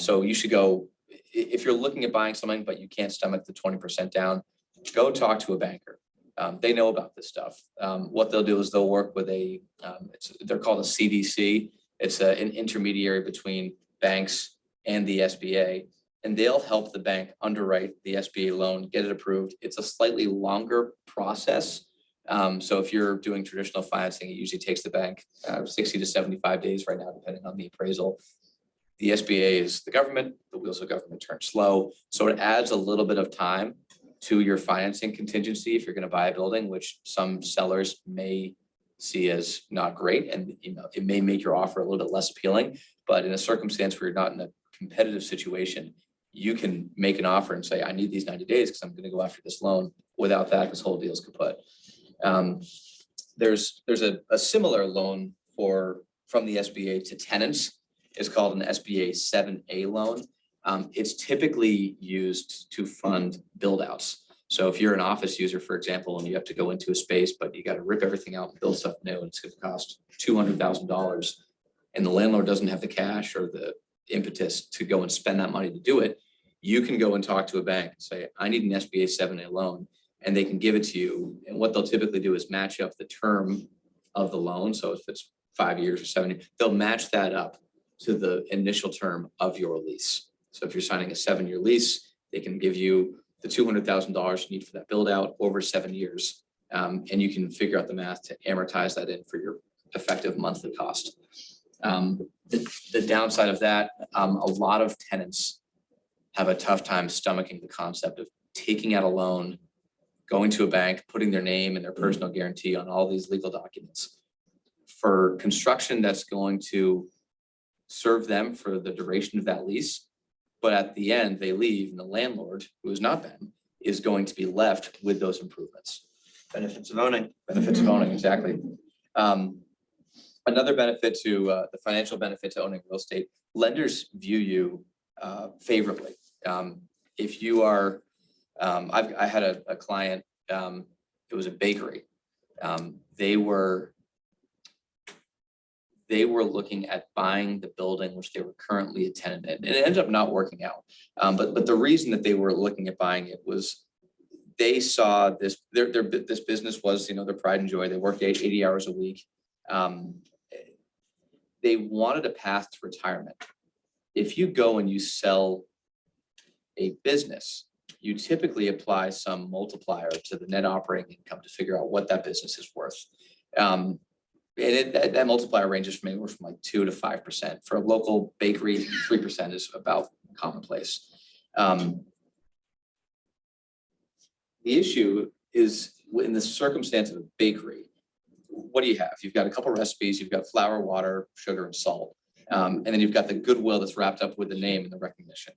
Speaker 3: So you should go, if you're looking at buying something, but you can't stomach the 20% down, go talk to a banker. They know about this stuff. What they'll do is they'll work with they're called a CDC. It's an intermediary between banks and the SBA, and they'll help the bank underwrite the SBA loan, get it approved. It's a slightly longer process. So if you're doing traditional financing, it usually takes the bank 60 to 75 days right now, depending on the appraisal. The SBA is the government, the wheels of government turn slow. So it adds a little bit of time to your financing contingency if you're going to buy a building, which some sellers may see as not great. And it may make your offer a little bit less appealing, but in a circumstance where you're not in a competitive situation, you can make an offer and say, I need these 90 days because I'm going to go after this loan. Without that, this whole deal is kaput. There's a similar loan from the SBA to tenants. It's called an SBA 7A loan. It's typically used to fund build outs. So if you're an office user, for example, and you have to go into a space, but you got to rip everything out and build stuff new, and it's going to cost $200,000, and the landlord doesn't have the cash or the impetus to go and spend that money to do it, you can go and talk to a bank and say, I need an SBA 7A loan, and they can give it to you. And what they'll typically do is match up the term of the loan. So if it's 5 years or 7 years, they'll match that up to the initial term of your lease. So if you're signing a 7-year lease, they can give you the $200,000 you need for that build out over 7 years. And you can figure out the math to amortize that in for your effective monthly cost. The downside of that, a lot of tenants have a tough time stomaching the concept of taking out a loan, going to a bank, putting their name and their personal guarantee on all these legal documents. For construction that's going to serve them for the duration of that lease, but at the end they leave, and the landlord, who has not been, is going to be left with those improvements.
Speaker 6: Benefits of owning.
Speaker 3: Benefits of owning, exactly. Another benefit to the financial benefit to owning real estate, lenders view you favorably. If you are, I had a client, it was a bakery. They were looking at buying the building which they were currently a tenant in, and it ended up not working out. But the reason that they were looking at buying it was they saw this, this business was, you know, their pride and joy. They worked 80 hours a week. They wanted a path to retirement. If you go and you sell a business, you typically apply some multiplier to the net operating income to figure out what that business is worth. And that multiplier ranges from anywhere from like 2 to 5%. For a local bakery, 3% is about commonplace. The issue is in the circumstance of a bakery, what do you have? You've got a couple recipes, you've got flour, water, sugar, and salt. And then you've got the goodwill that's wrapped up with the name and the recognition.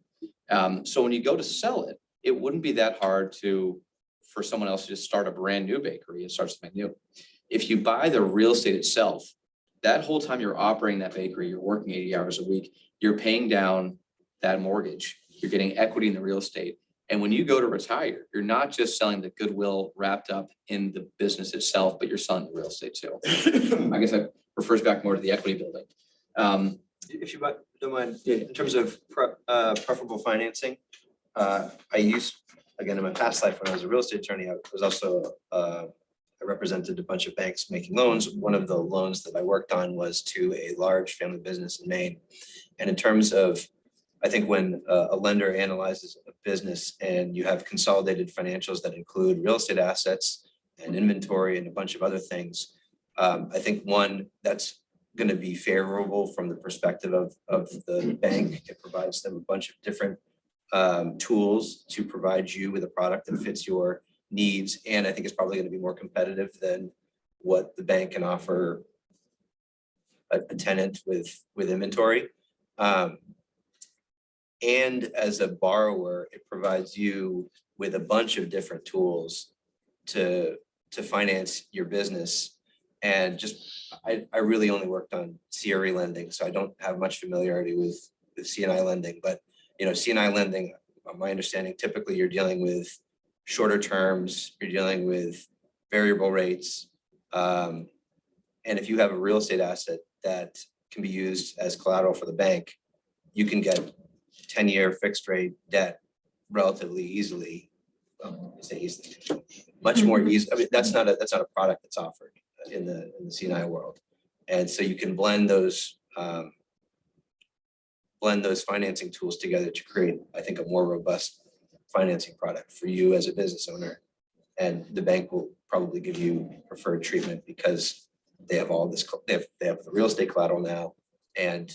Speaker 3: So when you go to sell it, it wouldn't be that hard for someone else to just start a brand new bakery and start something new. If you buy the real estate itself, that whole time you're operating that bakery, you're working 80 hours a week, you're paying down that mortgage, you're getting equity in the real estate. And when you go to retire, you're not just selling the goodwill wrapped up in the business itself, but you're selling the real estate too. I guess that refers back more to the equity building.
Speaker 6: If you don't mind, in terms of preferable financing, I used, again, in my past life when I was a real estate attorney, I was also, I represented a bunch of banks making loans. One of the loans that I worked on was to a large family business in Maine. And in terms of, I think when a lender analyzes a business and you have consolidated financials that include real estate assets and inventory and a bunch of other things, I think one, that's going to be favorable from the perspective of the bank. It provides them a bunch of different tools to provide you with a product that fits your needs. And I think it's probably going to be more competitive than what the bank can offer a tenant with inventory. And as a borrower, it provides you with a bunch of different tools to finance your business. And just, I really only worked on CRE lending, so I don't have much familiarity with CNI lending, but you know, CNI lending, my understanding, typically you're dealing with shorter terms, you're dealing with variable rates. And if you have a real estate asset that can be used as collateral for the bank, you can get 10-year fixed rate debt relatively easily. Well, I say easily, much more easy. I mean, that's not a product that's offered in the CNI world. And so you can blend those financing tools together to create, I think, a more robust financing product for you as a business owner. And the bank will probably give you preferred treatment because they have all this, they have the real estate collateral now, and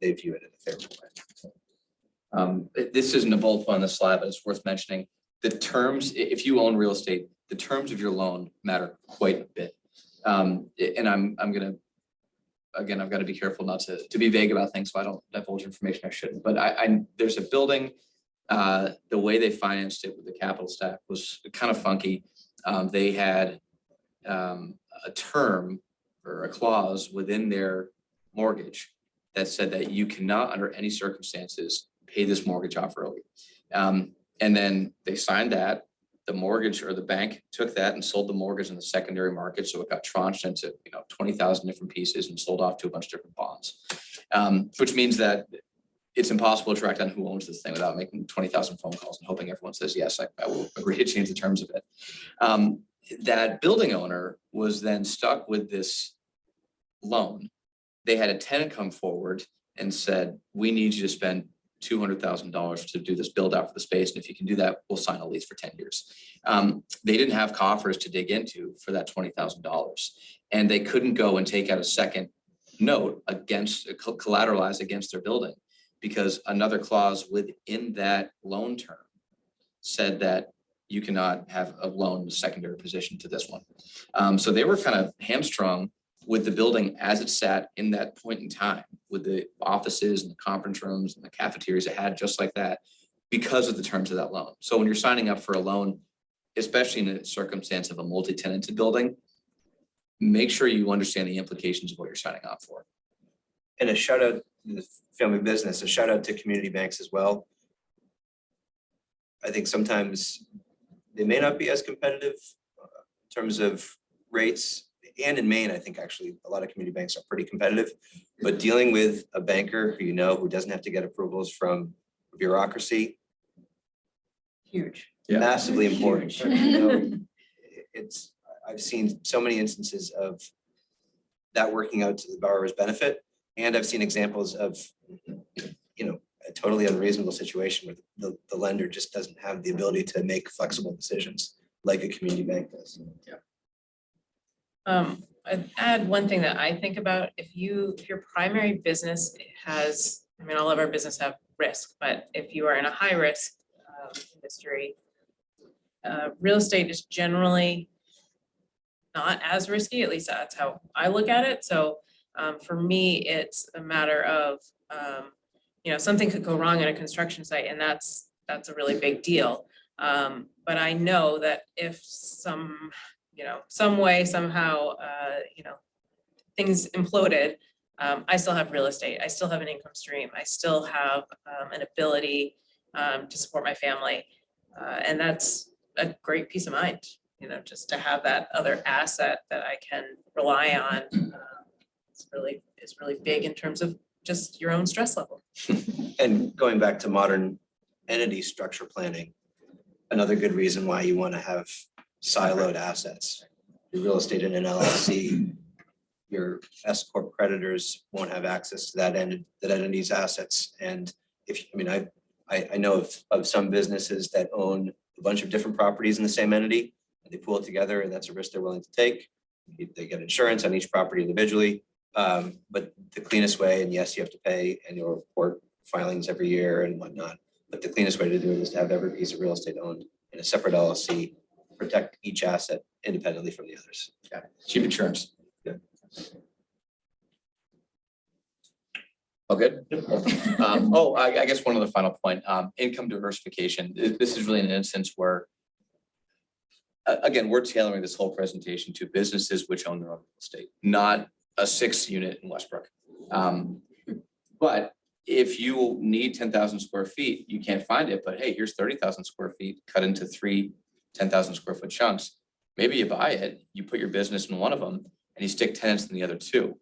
Speaker 6: they view it in a favorable way.
Speaker 3: This isn't a bullet point on the slide, but it's worth mentioning. The terms, if you own real estate, the terms of your loan matter quite a bit. And I'm gonna, again, I've got to be careful not to be vague about things, so I don't divulge information I shouldn't. But there's a building, the way they financed it with the capital stack was kind of funky. They had a term or a clause within their mortgage that said that you cannot, under any circumstances, pay this mortgage off early. And then they signed that. The mortgage or the bank took that and sold the mortgage in the secondary market. So it got tranched into 20,000 different pieces and sold off to a bunch of different bonds, which means that it's impossible to track down who owns this thing without making 20,000 phone calls and hoping everyone says, yes, I will agree to change the terms of it. That building owner was then stuck with this loan. They had a tenant come forward and said, we need you to spend $200,000 to do this build out for the space. And if you can do that, we'll sign a lease for 10 years. They didn't have coffers to dig into for that $20,000. And they couldn't go and take out a second note against, collateralized against their building, because another clause within that loan term said that you cannot have a loan secondary position to this one. So they were kind of hamstrung with the building as it sat in that point in time, with the offices and the conference rooms and the cafeterias it had, just like that. because of the terms of that loan. So when you're signing up for a loan, especially in a circumstance of a multi-tenanted building, make sure you understand the implications of what you're signing up for.
Speaker 6: And a shout out to the family business, a shout out to community banks as well. I think sometimes they may not be as competitive in terms of rates. And in Maine, I think actually a lot of community banks are pretty competitive. But dealing with a banker who you know, who doesn't have to get approvals from bureaucracy,
Speaker 4: Huge.
Speaker 3: Yeah.
Speaker 6: massively important. You know, it's, I've seen so many instances of that working out to the borrower's benefit. And I've seen examples of, you know, a totally unreasonable situation where the lender just doesn't have the ability to make flexible decisions like a community bank does.
Speaker 4: I'd add one thing that I think about, if your primary business has, I mean, all of our business have risk, but if you are in a high risk industry, real estate is generally not as risky, at least that's how I look at it. So for me, it's a matter of, you know, something could go wrong in a construction site, and that's a really big deal. But I know that if some way, somehow, you know, things imploded, I still have real estate. I still have an income stream. I still have an ability to support my family. And that's a great peace of mind, you know, just to have that other asset that I can rely on. Is really big in terms of just your own stress level.
Speaker 6: And going back to modern entity structure planning, another good reason why you want to have siloed assets. Your real estate in an LLC, your S corp creditors won't have access to that entity's assets. And if, I mean, I know of some businesses that own a bunch of different properties in the same entity, and they pool it together, and that's a risk they're willing to take. They get insurance on each property individually. But the cleanest way, and yes, you have to pay annual report filings every year and whatnot, but the cleanest way to do it is to have every piece of real estate owned in a separate LLC, protect each asset independently from the others.
Speaker 3: Yeah, cheap insurance.
Speaker 6: Yeah.
Speaker 3: All good? I guess one other final point, income diversification. This is really an instance where, again, we're tailoring this whole presentation to businesses which own their own real estate, not a 6 unit in Westbrook. But if you need 10,000 square feet, you can't find it, but hey, here's 30,000 square feet cut into 3 10,000 square foot chunks. Maybe you buy it, you put your business in one of them, and you stick tenants in the other 2.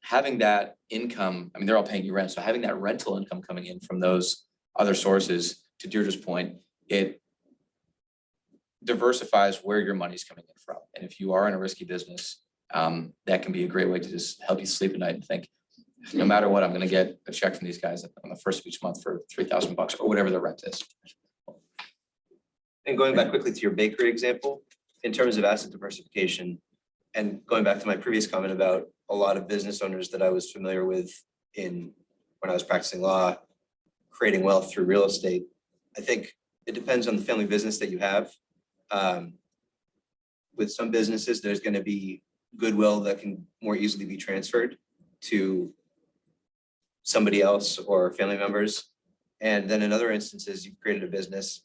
Speaker 3: Having that income, I mean, they're all paying you rent, so having that rental income coming in from those other sources, to Deirdre's point, it diversifies where your money's coming in from. And if you are in a risky business, that can be a great way to just help you sleep at night and think, no matter what, I'm going to get a check from these guys on the first of each month for $3,000 or whatever the rent is.
Speaker 6: And going back quickly to your bakery example, in terms of asset diversification, and going back to my previous comment about a lot of business owners that I was familiar with when I was practicing law, creating wealth through real estate, I think it depends on the family business that you have. With some businesses, there's going to be goodwill that can more easily be transferred to somebody else or family members. And then in other instances, you've created a business.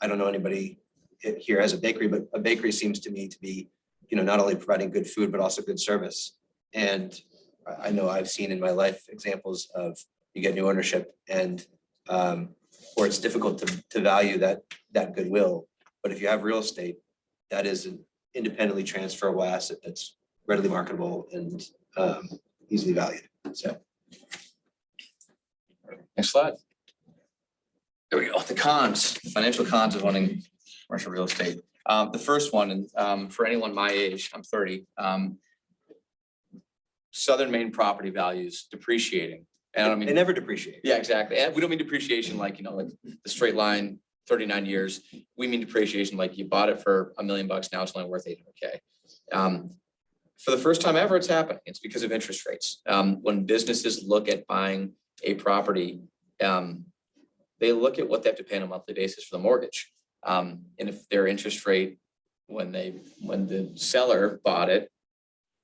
Speaker 6: I don't know anybody here has a bakery, but a bakery seems to me to be, you know, not only providing good food, but also good service. And I know I've seen in my life examples of you get new ownership and or it's difficult to value that goodwill. But if you have real estate, that is an independently transferable asset that's readily marketable and easily valued. So.
Speaker 3: Next slide. There we go. The cons, financial cons of owning commercial real estate. The first one, and for anyone my age, I'm 30, Southern Maine property values depreciating. And I don't mean
Speaker 6: They never depreciate.
Speaker 3: Yeah, exactly. And we don't mean depreciation like, you know, like the straight line, 39 years. We mean depreciation like you bought it for $1 million, now it's only worth $800K. For the first time ever, it's happening. It's because of interest rates. When businesses look at buying a property, they look at what they have to pay on a monthly basis for the mortgage. And if their interest rate when the seller bought it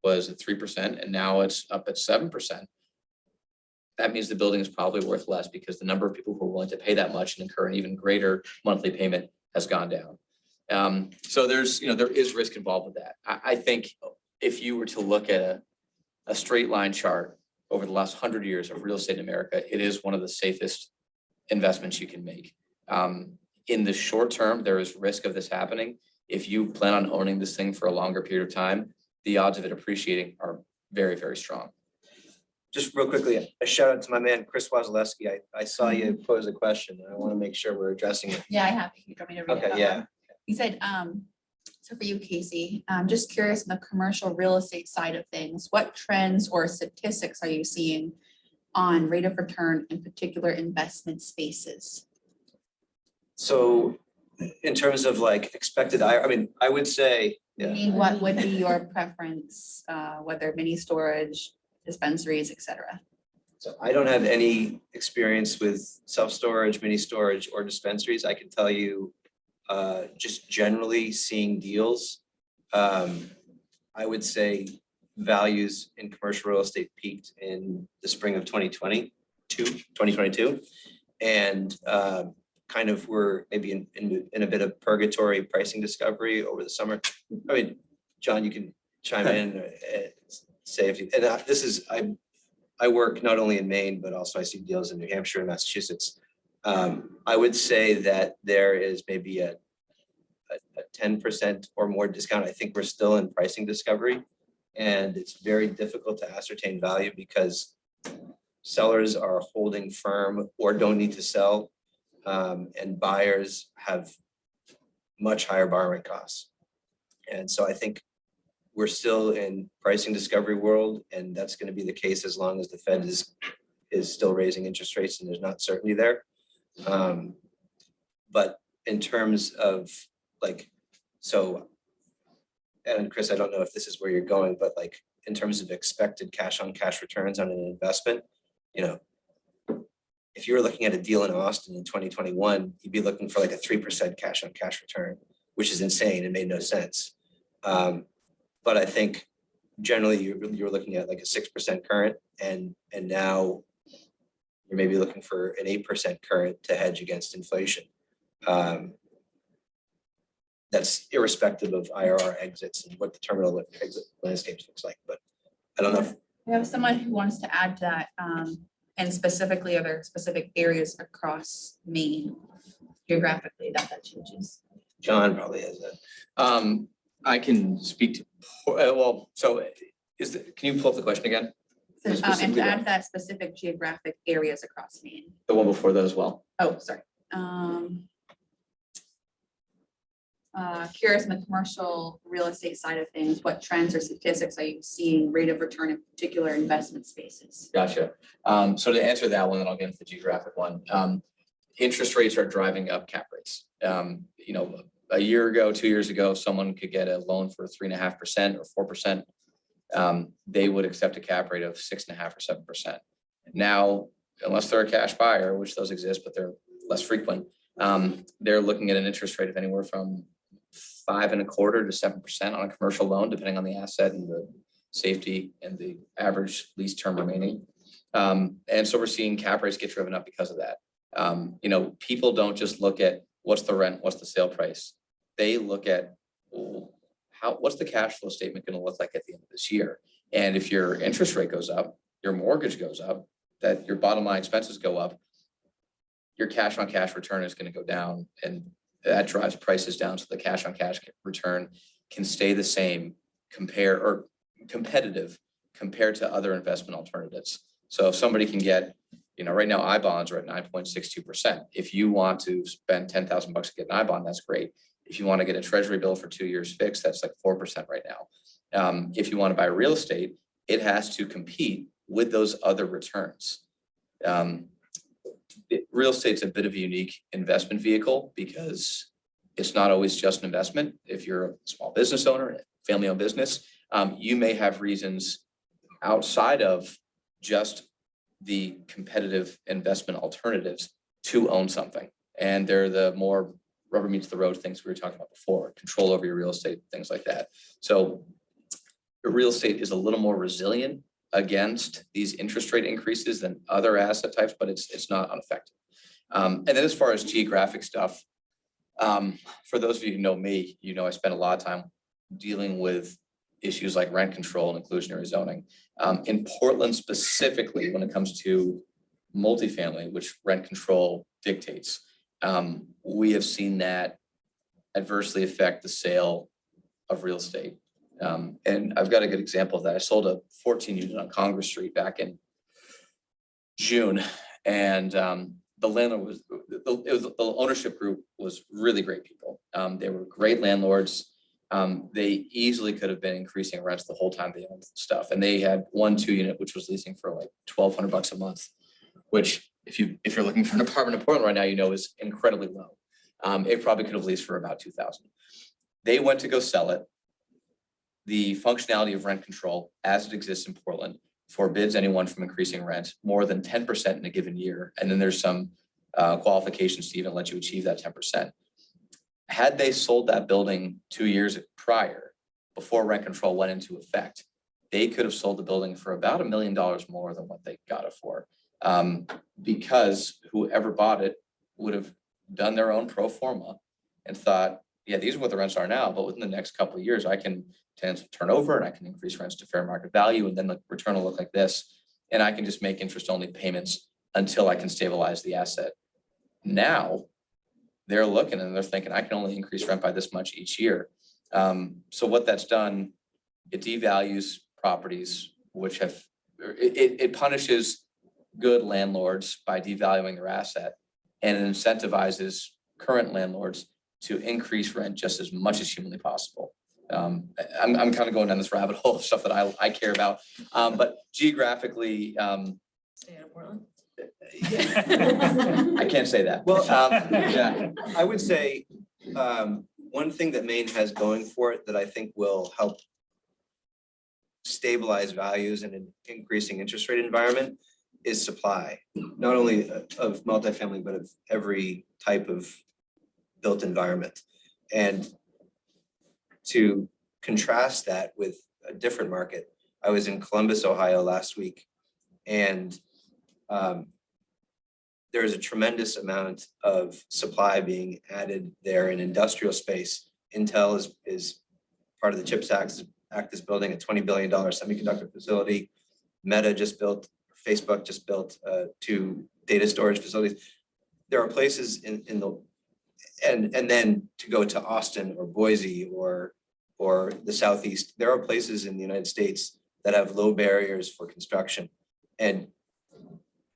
Speaker 3: was at 3% and now it's up at 7%, that means the building is probably worth less because the number of people who are willing to pay that much and incur an even greater monthly payment has gone down. So there's, there is risk involved with that. I think if you were to look at a straight line chart over the last 100 years of real estate in America, it is one of the safest investments you can make. In the short term, there is risk of this happening. If you plan on owning this thing for a longer period of time, the odds of it appreciating are very, very strong.
Speaker 6: Just real quickly, a shout out to my man, Chris Wazaleski. I saw you pose a question and I want to make sure we're addressing it.
Speaker 5: Yeah, I have it. You want me to read it?
Speaker 6: Okay, yeah.
Speaker 5: He said, so for you, Casey, I'm just curious on the commercial real estate side of things, what trends or statistics are you seeing on rate of return in particular investment spaces?
Speaker 6: So in terms of like expected, I mean, I would say,
Speaker 5: I mean, what would be your preference, whether mini storage, dispensaries, et cetera?
Speaker 6: So I don't have any experience with self-storage, mini storage, or dispensaries. I can tell you, just generally seeing deals, I would say values in commercial real estate peaked in the spring of 2022. And kind of were maybe in a bit of purgatory pricing discovery over the summer. I mean, John, you can chime in and say if you, and this is, I work not only in Maine, but also I see deals in New Hampshire and Massachusetts. I would say that there is maybe a 10% or more discount. I think we're still in pricing discovery, and it's very difficult to ascertain value because sellers are holding firm or don't need to sell, and buyers have much higher borrowing costs. And so I think we're still in pricing discovery world, and that's going to be the case as long as the Fed is still raising interest rates and there's not certainty there. But in terms of like, so, and Chris, I don't know if this is where you're going, but like in terms of expected cash on cash returns on an investment, if you were looking at a deal in Austin in 2021, you'd be looking for like a 3% cash on cash return, which is insane. It made no sense. But I think generally you're looking at like a 6% current, and now you're maybe looking for an 8% current to hedge against inflation. That's irrespective of IRR exits and what the terminal exit landscapes looks like. But I don't know if
Speaker 5: We have someone who wants to add to that, and specifically, are there specific areas across Maine geographically that changes?
Speaker 6: John probably has that.
Speaker 3: I can speak to, well, so can you pull up the question again?
Speaker 5: And
Speaker 3: Specifically
Speaker 5: to add
Speaker 3: that.
Speaker 5: to that, specific geographic areas across Maine.
Speaker 3: The one before that as well.
Speaker 5: Oh, sorry. Curious in the commercial real estate side of things, what trends or statistics are you seeing rate of return in particular investment spaces?
Speaker 3: Gotcha. So to answer that one, then I'll get into the geographic one. Interest rates are driving up cap rates. A year ago, 2 years ago, someone could get a loan for 3.5% or 4%. They would accept a cap rate of 6.5% or 7%. Now, unless they're a cash buyer, which those exist, but they're less frequent, they're looking at an interest rate of anywhere from 5.25% to 7% on a commercial loan, depending on the asset and the safety and the average lease term remaining. And so we're seeing cap rates get driven up because of that. People don't just look at what's the rent, what's the sale price. They look at what's the cash flow statement going to look like at the end of this year. And if your interest rate goes up, your mortgage goes up, that your bottom line expenses go up, your cash on cash return is going to go down, and that drives prices down. So the cash on cash return can stay the same competitive compared to other investment alternatives. So if somebody can get, right now I-bonds are at 9.62%. If you want to spend $10,000 to get an I-bond, that's great. If you want to get a treasury bill for 2 years fixed, that's like 4% right now. If you want to buy real estate, it has to compete with those other returns. Real estate's a bit of a unique investment vehicle because it's not always just an investment. If you're a small business owner, family-owned business, you may have reasons outside of just the competitive investment alternatives to own something. And they're the more rubber meets the road things we were talking about before, control over your real estate, things like that. So real estate is a little more resilient against these interest rate increases than other asset types, but it's not unaffected. And then as far as geographic stuff, for those of you who know me, you know I spend a lot of time dealing with issues like rent control and inclusionary zoning. In Portland specifically, when it comes to multifamily, which rent control dictates, we have seen that adversely affect the sale of real estate. And I've got a good example of that. I sold a 14 unit on Congress Street back in June, and the landlord was, the ownership group was really great people. They were great landlords. They easily could have been increasing rents the whole time they owned the stuff. And they had 1-2 unit, which was leasing for like $1,200 a month, which if you're looking for an apartment in Portland right now, you know, is incredibly low. It probably could have leased for about $2,000. They went to go sell it. The functionality of rent control as it exists in Portland forbids anyone from increasing rent more than 10% in a given year. And then there's some qualifications to even let you achieve that 10%. Had they sold that building 2 years prior, before rent control went into effect, they could have sold the building for about $1 million more than what they got it for. Because whoever bought it would have done their own pro forma and thought, yeah, these are what the rents are now, but within the next couple of years, I can tenants will turn over and I can increase rents to fair market value, and then the return will look like this. And I can just make interest only payments until I can stabilize the asset. Now they're looking and they're thinking, I can only increase rent by this much each year. So what that's done, it devalues properties, which have, it punishes good landlords by devaluing their asset, and it incentivizes current landlords to increase rent just as much as humanly possible. I'm kind of going down this rabbit hole of stuff that I care about, but geographically,
Speaker 4: Stay out of Portland.
Speaker 3: I can't say that.
Speaker 6: Well,
Speaker 3: yeah.
Speaker 6: I would say one thing that Maine has going for it that I think will help stabilize values in an increasing interest rate environment is supply, not only of multifamily, but of every type of built environment. And to contrast that with a different market, I was in Columbus, Ohio last week, and there is a tremendous amount of supply being added there in industrial space. Intel is part of the CHIPS Act is building a $20 billion semiconductor facility. Meta just built, Facebook just built 2 data storage facilities. There are places in the, and then to go to Austin or Boise or the Southeast, there are places in the United States that have low barriers for construction.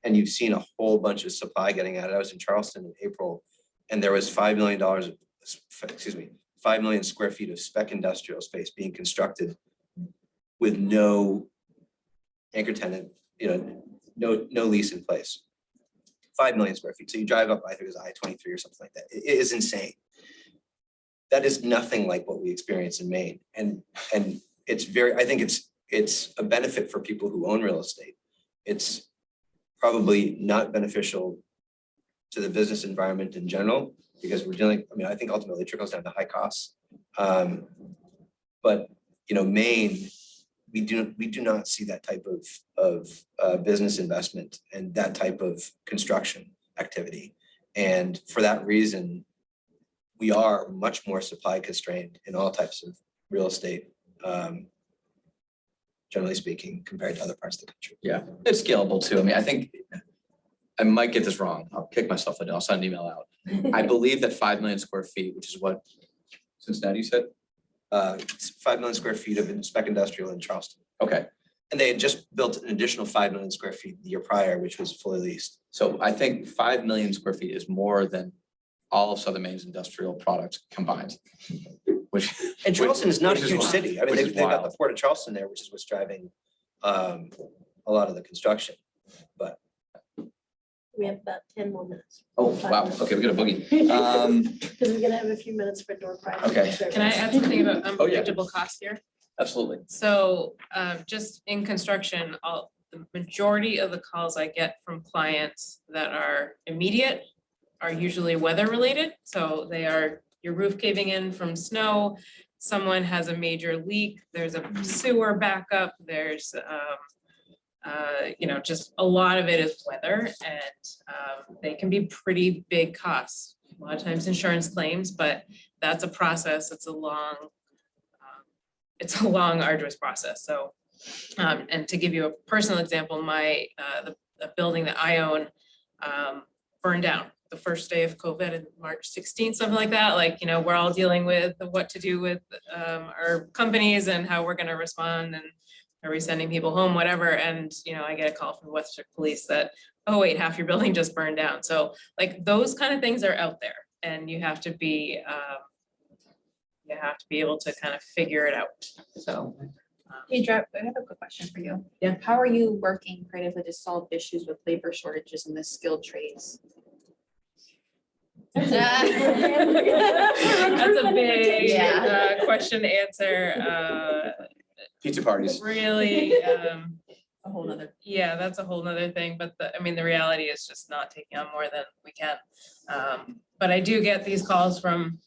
Speaker 6: And you've seen a whole bunch of supply getting added. I was in Charleston in April, and there was $5 million, 5 million square feet of spec industrial space being constructed with no anchor tenant, no lease in place. 5 million square feet. So you drive up, I think it was I-23 or something like that. It is insane. That is nothing like what we experience in Maine. And it's very, I think it's a benefit for people who own real estate. It's probably not beneficial to the business environment in general, because we're dealing, I think ultimately it trickles down to high costs. But Maine, we do not see that type of business investment and that type of construction activity. And for that reason, we are much more supply constrained in all types of real estate, generally speaking, compared to other parts of the country.
Speaker 3: Yeah, it's scalable too. I think I might get this wrong. I'll kick myself and I'll send an email out. I believe that 5 million square feet, which is what Cincinnati said?
Speaker 6: 5 million square feet of spec industrial in Charleston.
Speaker 3: Okay.
Speaker 6: And they had just built an additional 5 million square feet the year prior, which was fully leased.
Speaker 3: So I think 5 million square feet is more than all of Southern Maine's industrial products combined.
Speaker 6: And Charleston is not a
Speaker 3: which is
Speaker 6: huge
Speaker 3: wild.
Speaker 6: city.
Speaker 3: Which is
Speaker 6: They've got
Speaker 3: wild.
Speaker 6: the Port of Charleston there, which is what's driving a lot of the construction. But
Speaker 1: We have about 10 more minutes.
Speaker 3: Oh, wow. Okay, we got a boogie.
Speaker 1: Because we're gonna have a few minutes for door prize.
Speaker 3: Okay.
Speaker 4: Can I add something about
Speaker 3: Oh, yeah.
Speaker 4: unpredictable costs here?
Speaker 3: Absolutely.
Speaker 4: So just in construction, the majority of the calls I get from clients that are immediate are usually weather related. So they are your roof caving in from snow, someone has a major leak, there's a sewer backup, there's just a lot of it is weather, and they can be pretty big costs. A lot of times insurance claims, but that's a process. It's a long, arduous process. So, and to give you a personal example, the building that I own burned down the first day of COVID in March 16th, something like that. Like, we're all dealing with what to do with our companies and how we're going to respond, and are we sending people home, whatever. And, I get a call from the Westchester Police that, oh wait, half your building just burned down. So like those kind of things are out there, and you have to be able to kind of figure it out. So.
Speaker 5: Deidre, I have a quick question for you.
Speaker 4: Yeah.
Speaker 5: How are you working creatively to solve issues with labor shortages in the skilled trades?
Speaker 4: That's a big question to answer.
Speaker 3: Pizza parties.
Speaker 4: Really,
Speaker 5: A whole nother.
Speaker 4: yeah, that's a whole nother thing, but the reality is just not taking on more than we can. But I do get these calls from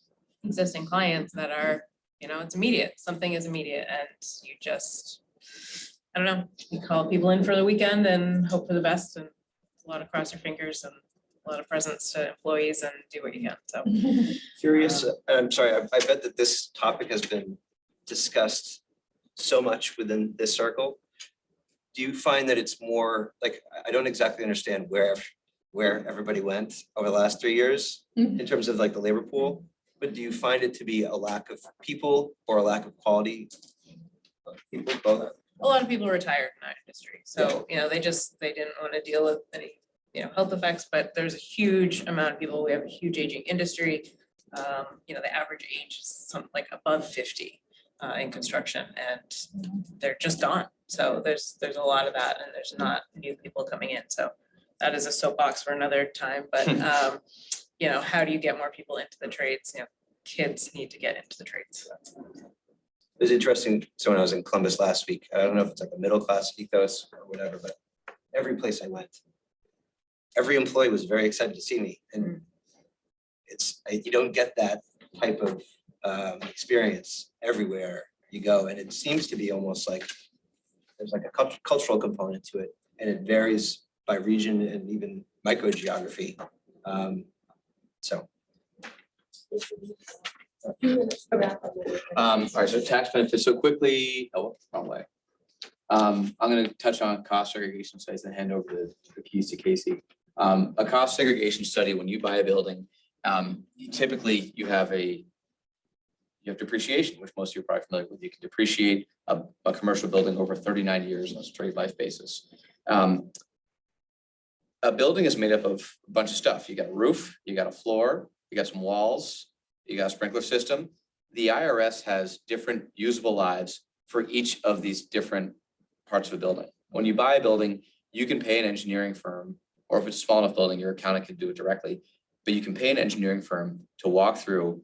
Speaker 4: existing clients that are, it's immediate, something is immediate, and you just, I don't know, you call people in for the weekend and hope for the best, and a lot of cross your fingers and a lot of presents to employees and do what you can, so.
Speaker 6: Curious, I'm sorry, I bet that this topic has been discussed so much within this circle. Do you find that it's more, like, I don't exactly understand where everybody went over the last 3 years in terms of like the labor pool, but do you find it to be a lack of people or a lack of quality of people, both?
Speaker 4: A lot of people retired in our industry, so, they didn't want to deal with any, health effects, but there's a huge amount of people. We have a huge aging industry. The average age is something like above 50 in construction, and they're just gone. So there's a lot of that, and there's not new people coming in. So that is a soapbox for another time, but how do you get more people into the trades? Kids need to get into the trades.
Speaker 6: It was interesting. So when I was in Columbus last week, I don't know if it's like a middle class ethos or whatever, but every place I went, every employee was very excited to see me. And you don't get that type of experience everywhere you go. And it seems to be almost like there's like a cultural component to it, and it varies by region and even micro geography. So.
Speaker 3: All right, so tax benefits, so quickly, wrong way. I'm gonna touch on cost segregation studies and hand over the keys to Casey. A cost segregation study, when you buy a building, typically you have depreciation, which most of you are probably familiar with. You can depreciate a commercial building over 39 years on a straight life basis. A building is made up of a bunch of stuff. You got a roof, you got a floor, you got some walls, you got a sprinkler system. The IRS has different usable lives for each of these different parts of a building. When you buy a building, you can pay an engineering firm, or if it's a small enough building, your accountant can do it directly, but you can pay an engineering firm to walk through,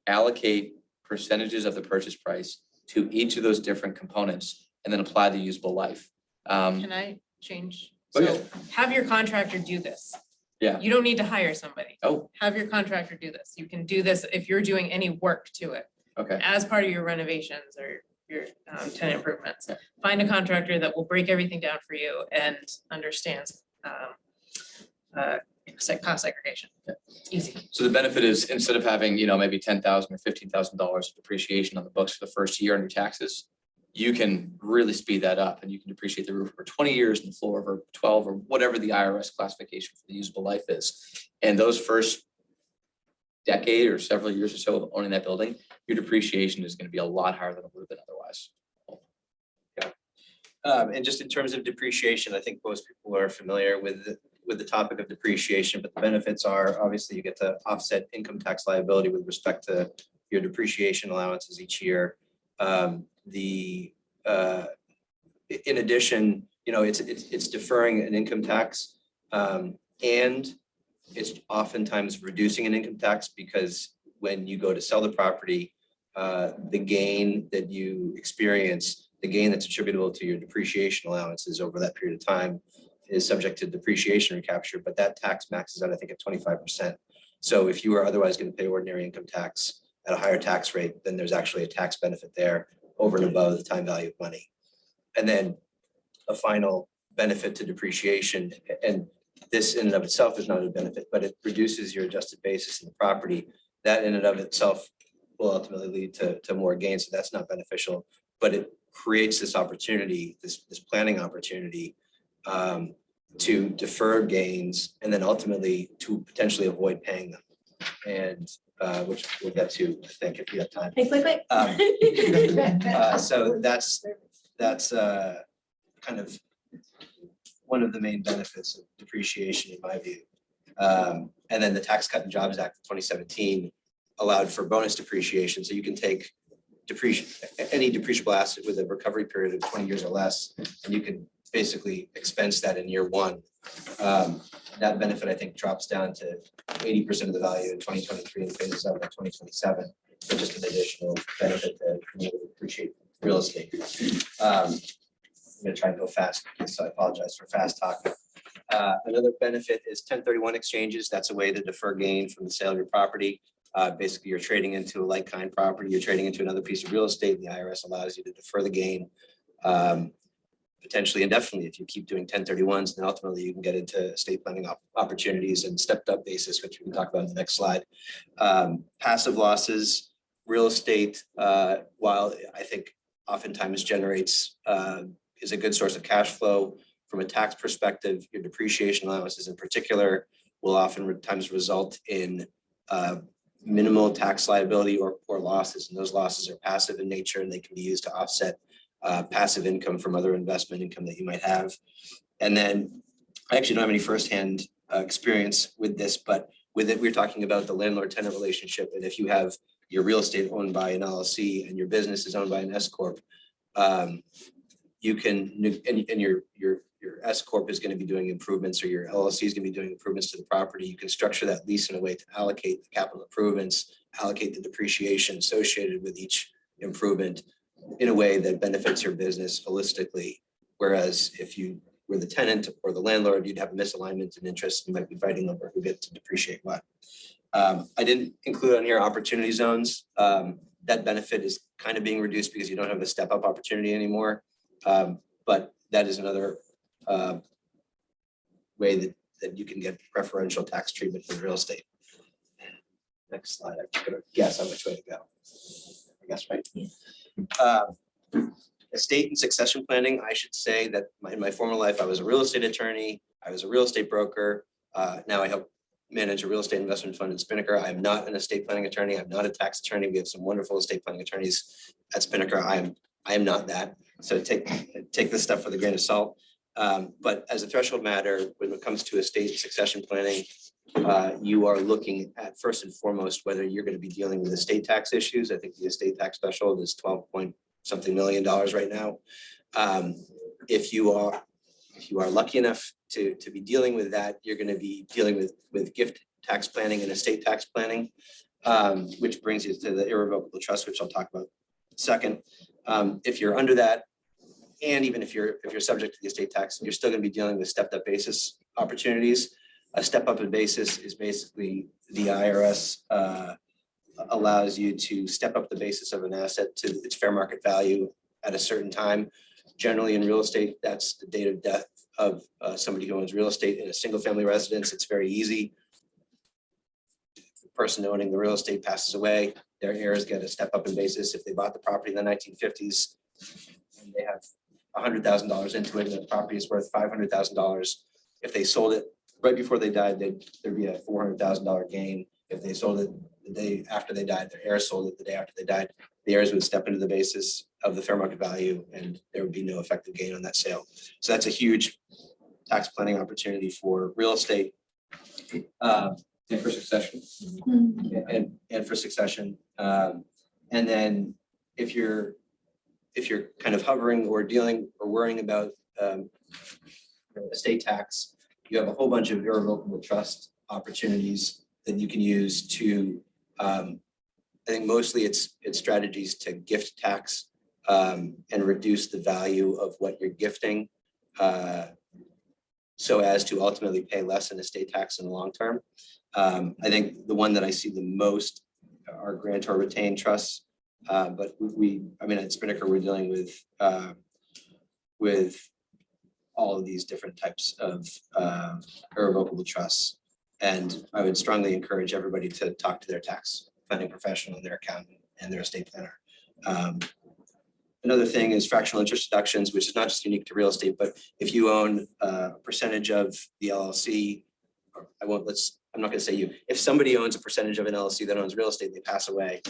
Speaker 3: allocate percentages of the purchase price to each of those different components, and then apply the usable life.
Speaker 4: Can I change?
Speaker 3: Oh, yeah.
Speaker 4: So have your contractor do this.
Speaker 3: Yeah.
Speaker 4: You don't need to hire somebody.
Speaker 3: Oh,
Speaker 4: Have your contractor do this. You can do this if you're doing any work to it
Speaker 3: okay.
Speaker 4: as part of your renovations or your tenant improvements.
Speaker 3: Yeah.
Speaker 4: Find a contractor that will break everything down for you and understands cost segregation.
Speaker 3: Yeah.
Speaker 4: Easy.
Speaker 3: So the benefit is, instead of having, maybe $10,000 or $15,000 of depreciation on the books for the first year on your taxes, you can really speed that up, and you can depreciate the roof for 20 years and the floor over 12, or whatever the IRS classification for the usable life is. And those first decade or several years or so of owning that building, your depreciation is going to be a lot higher than it would have been otherwise.
Speaker 6: And just in terms of depreciation, I think most people are familiar with the topic of depreciation, but the benefits are obviously you get to offset income tax liability with respect to your depreciation allowances each year. In addition, it's deferring an income tax, and it's oftentimes reducing an income tax, because when you go to sell the property, the gain that you experience, the gain that's attributable to your depreciation allowances over that period of time, is subject to depreciation recapture, but that tax maxes out, I think, at 25%. So if you were otherwise going to pay ordinary income tax at a higher tax rate, then there's actually a tax benefit there over and above the time value of money. And then a final benefit to depreciation. And this in and of itself is not a benefit, but it reduces your adjusted basis in the property. That in and of itself will ultimately lead to more gains. So that's not beneficial, but it creates this opportunity, this planning opportunity to defer gains and then ultimately to potentially avoid paying them. And which we'll get to, I think, if we have time.
Speaker 1: Hey, quick.
Speaker 6: So that's kind of one of the main benefits of depreciation in my view. And then the Tax Cut and Jobs Act of 2017 allowed for bonus depreciation. So you can take any depreciable asset with a recovery period of 20 years or less, and you can basically expense that in year one. That benefit, I think, drops down to 80% of the value in 2023 and phases out by 2027. So just an additional benefit to be able to appreciate real estate. I'm gonna try and go fast, so I apologize for fast talking. Another benefit is 1031 exchanges. That's a way to defer gain from the sale of your property. Basically, you're trading into a like-kind property, you're trading into another piece of real estate. The IRS allows you to defer the gain potentially indefinitely if you keep doing 1031s, and ultimately you can get into estate planning opportunities and stepped up basis, which we can talk about in the next slide. Passive losses, real estate, while I think oftentimes generates, is a good source of cash flow from a tax perspective. Your depreciation allowances in particular will oftentimes result in minimal tax liability or losses, and those losses are passive in nature and they can be used to offset passive income from other investment income that you might have. And then I actually don't have any firsthand experience with this, but with it, we're talking about the landlord-tenant relationship. And if you have your real estate owned by an LLC and your business is owned by an S Corp, you can, and your S Corp is going to be doing improvements, or your LLC is going to be doing improvements to the property. You can structure that lease in a way to allocate the capital improvements, allocate the depreciation associated with each improvement in a way that benefits your business holistically. Whereas if you were the tenant or the landlord, you'd have a misalignment in interest. You might be fighting over who gets to depreciate what. I didn't include on here opportunity zones. That benefit is kind of being reduced because you don't have the step up opportunity anymore. But that is another way that you can get preferential tax treatment for real estate. Next slide. I'm gonna guess on which way to go. I guess, right? Estate and succession planning. I should say that in my former life, I was a real estate attorney. I was a real estate broker. Now I help manage a real estate investment fund in Spinnaker. I am not an estate planning attorney. I'm not a tax attorney. We have some wonderful estate planning attorneys at Spinnaker. I am not that. So take this stuff with a grain of salt. But as a threshold matter, when it comes to estate succession planning, you are looking at first and foremost whether you're going to be dealing with estate tax issues. I think the estate tax threshold is $12-point-something million right now. If you are lucky enough to be dealing with that, you're going to be dealing with gift tax planning and estate tax planning, which brings you to the irrevocable trust, which I'll talk about in a second. If you're under that, and even if you're subject to the estate tax, you're still going to be dealing with stepped up basis opportunities. A step up in basis is basically the IRS allows you to step up the basis of an asset to its fair market value at a certain time. Generally in real estate, that's the date of death of somebody who owns real estate in a single family residence. It's very easy. The person owning the real estate passes away, their heirs get a step up in basis. If they bought the property in the 1950s and they have $100,000 into it and the property is worth $500,000, if they sold it right before they died, there'd be a $400,000 gain. If they sold it the day after they died, their heirs sold it the day after they died, the heirs would step into the basis of the fair market value and there would be no effective gain on that sale. So that's a huge tax planning opportunity for real estate.
Speaker 3: And for succession.
Speaker 6: And for succession. And then if you're kind of hovering or dealing or worrying about estate tax, you have a whole bunch of irrevocable trust opportunities that you can use to, I think mostly it's strategies to gift tax and reduce the value of what you're gifting so as to ultimately pay less in estate tax in the long term. I think the one that I see the most are grantor retained trusts, but I mean, at Spinnaker, we're dealing with all of these different types of irrevocable trusts. And I would strongly encourage everybody to talk to their tax planning professional, their accountant, and their estate planner. Another thing is fractional interest deductions, which is not just unique to real estate, but if you own a percentage of the LLC, or I'm not gonna say you, if somebody owns a percentage of an LLC that owns real estate, they pass away,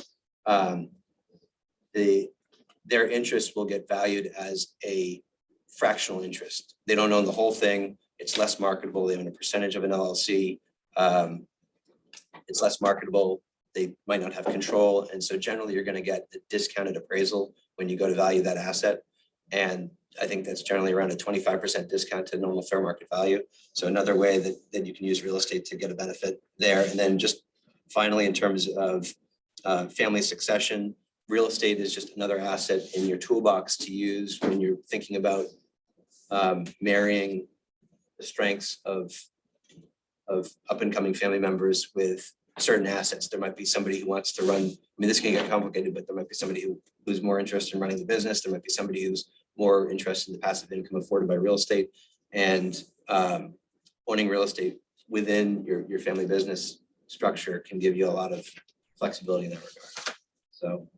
Speaker 6: their interest will get valued as a fractional interest. They don't own the whole thing. It's less marketable. They own a percentage of an LLC. It's less marketable. They might not have control. And so generally you're going to get a discounted appraisal when you go to value that asset. And I think that's generally around a 25% discount to normal fair market value. So another way that you can use real estate to get a benefit there. And then just finally, in terms of family succession, real estate is just another asset in your toolbox to use when you're thinking about marrying the strengths of up and coming family members with certain assets. There might be somebody who wants to run, I mean, this can get complicated, but there might be somebody who's more interested in running the business. There might be somebody who's more interested in the passive income afforded by real estate, and owning real estate within your family business structure can give you a lot of flexibility in that regard. So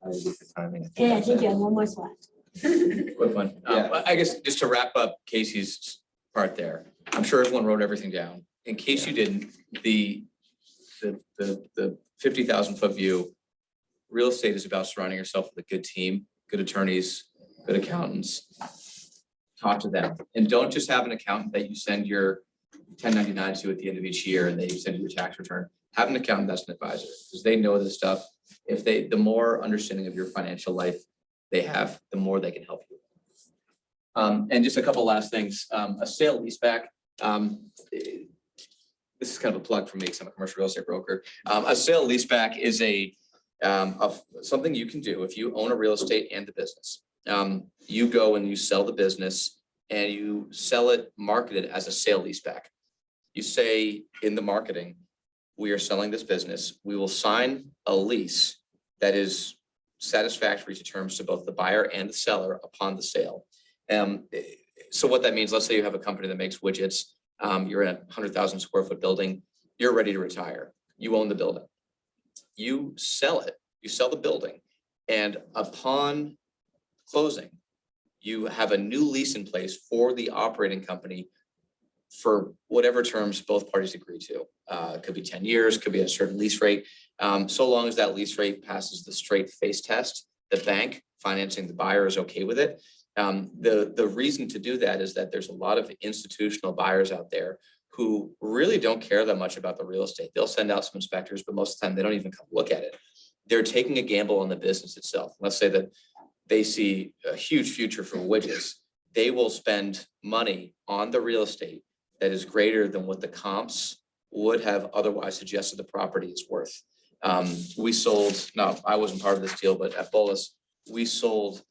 Speaker 6: I agree with the timing.
Speaker 1: Yeah, I think you have one more slide.
Speaker 3: Quick one.
Speaker 6: Yeah.
Speaker 3: I guess just to wrap up Casey's part there, I'm sure everyone wrote everything down. In case you didn't, the 50,000 foot view, real estate is about surrounding yourself with a good team, good attorneys, good accountants. Talk to them, and don't just have an accountant that you send your 1099 to at the end of each year and they send you your tax return. Have an accountant that's an advisor, because they know this stuff. The more understanding of your financial life they have, the more they can help you. And just a couple last things. A sale leaseback. This is kind of a plug for me because I'm a commercial real estate broker. A sale leaseback is something you can do if you own a real estate and the business. You go and you sell the business and you sell it marketed as a sale leaseback. You say in the marketing, we are selling this business. We will sign a lease that is satisfactory to terms to both the buyer and the seller upon the sale. So what that means, let's say you have a company that makes widgets. You're in a 100,000 square foot building. You're ready to retire. You own the building. You sell it. You sell the building. And upon closing, you have a new lease in place for the operating company for whatever terms both parties agree to. It could be 10 years, could be a certain lease rate. So long as that lease rate passes the straight face test, the bank financing the buyer is okay with it. The reason to do that is that there's a lot of institutional buyers out there who really don't care that much about the real estate. They'll send out some inspectors, but most of the time they don't even come look at it. They're taking a gamble on the business itself. Let's say that they see a huge future for widgets. They will spend money on the real estate that is greater than what the comps would have otherwise suggested the property is worth. We sold, no, I wasn't part of this deal, but at Boulos, we sold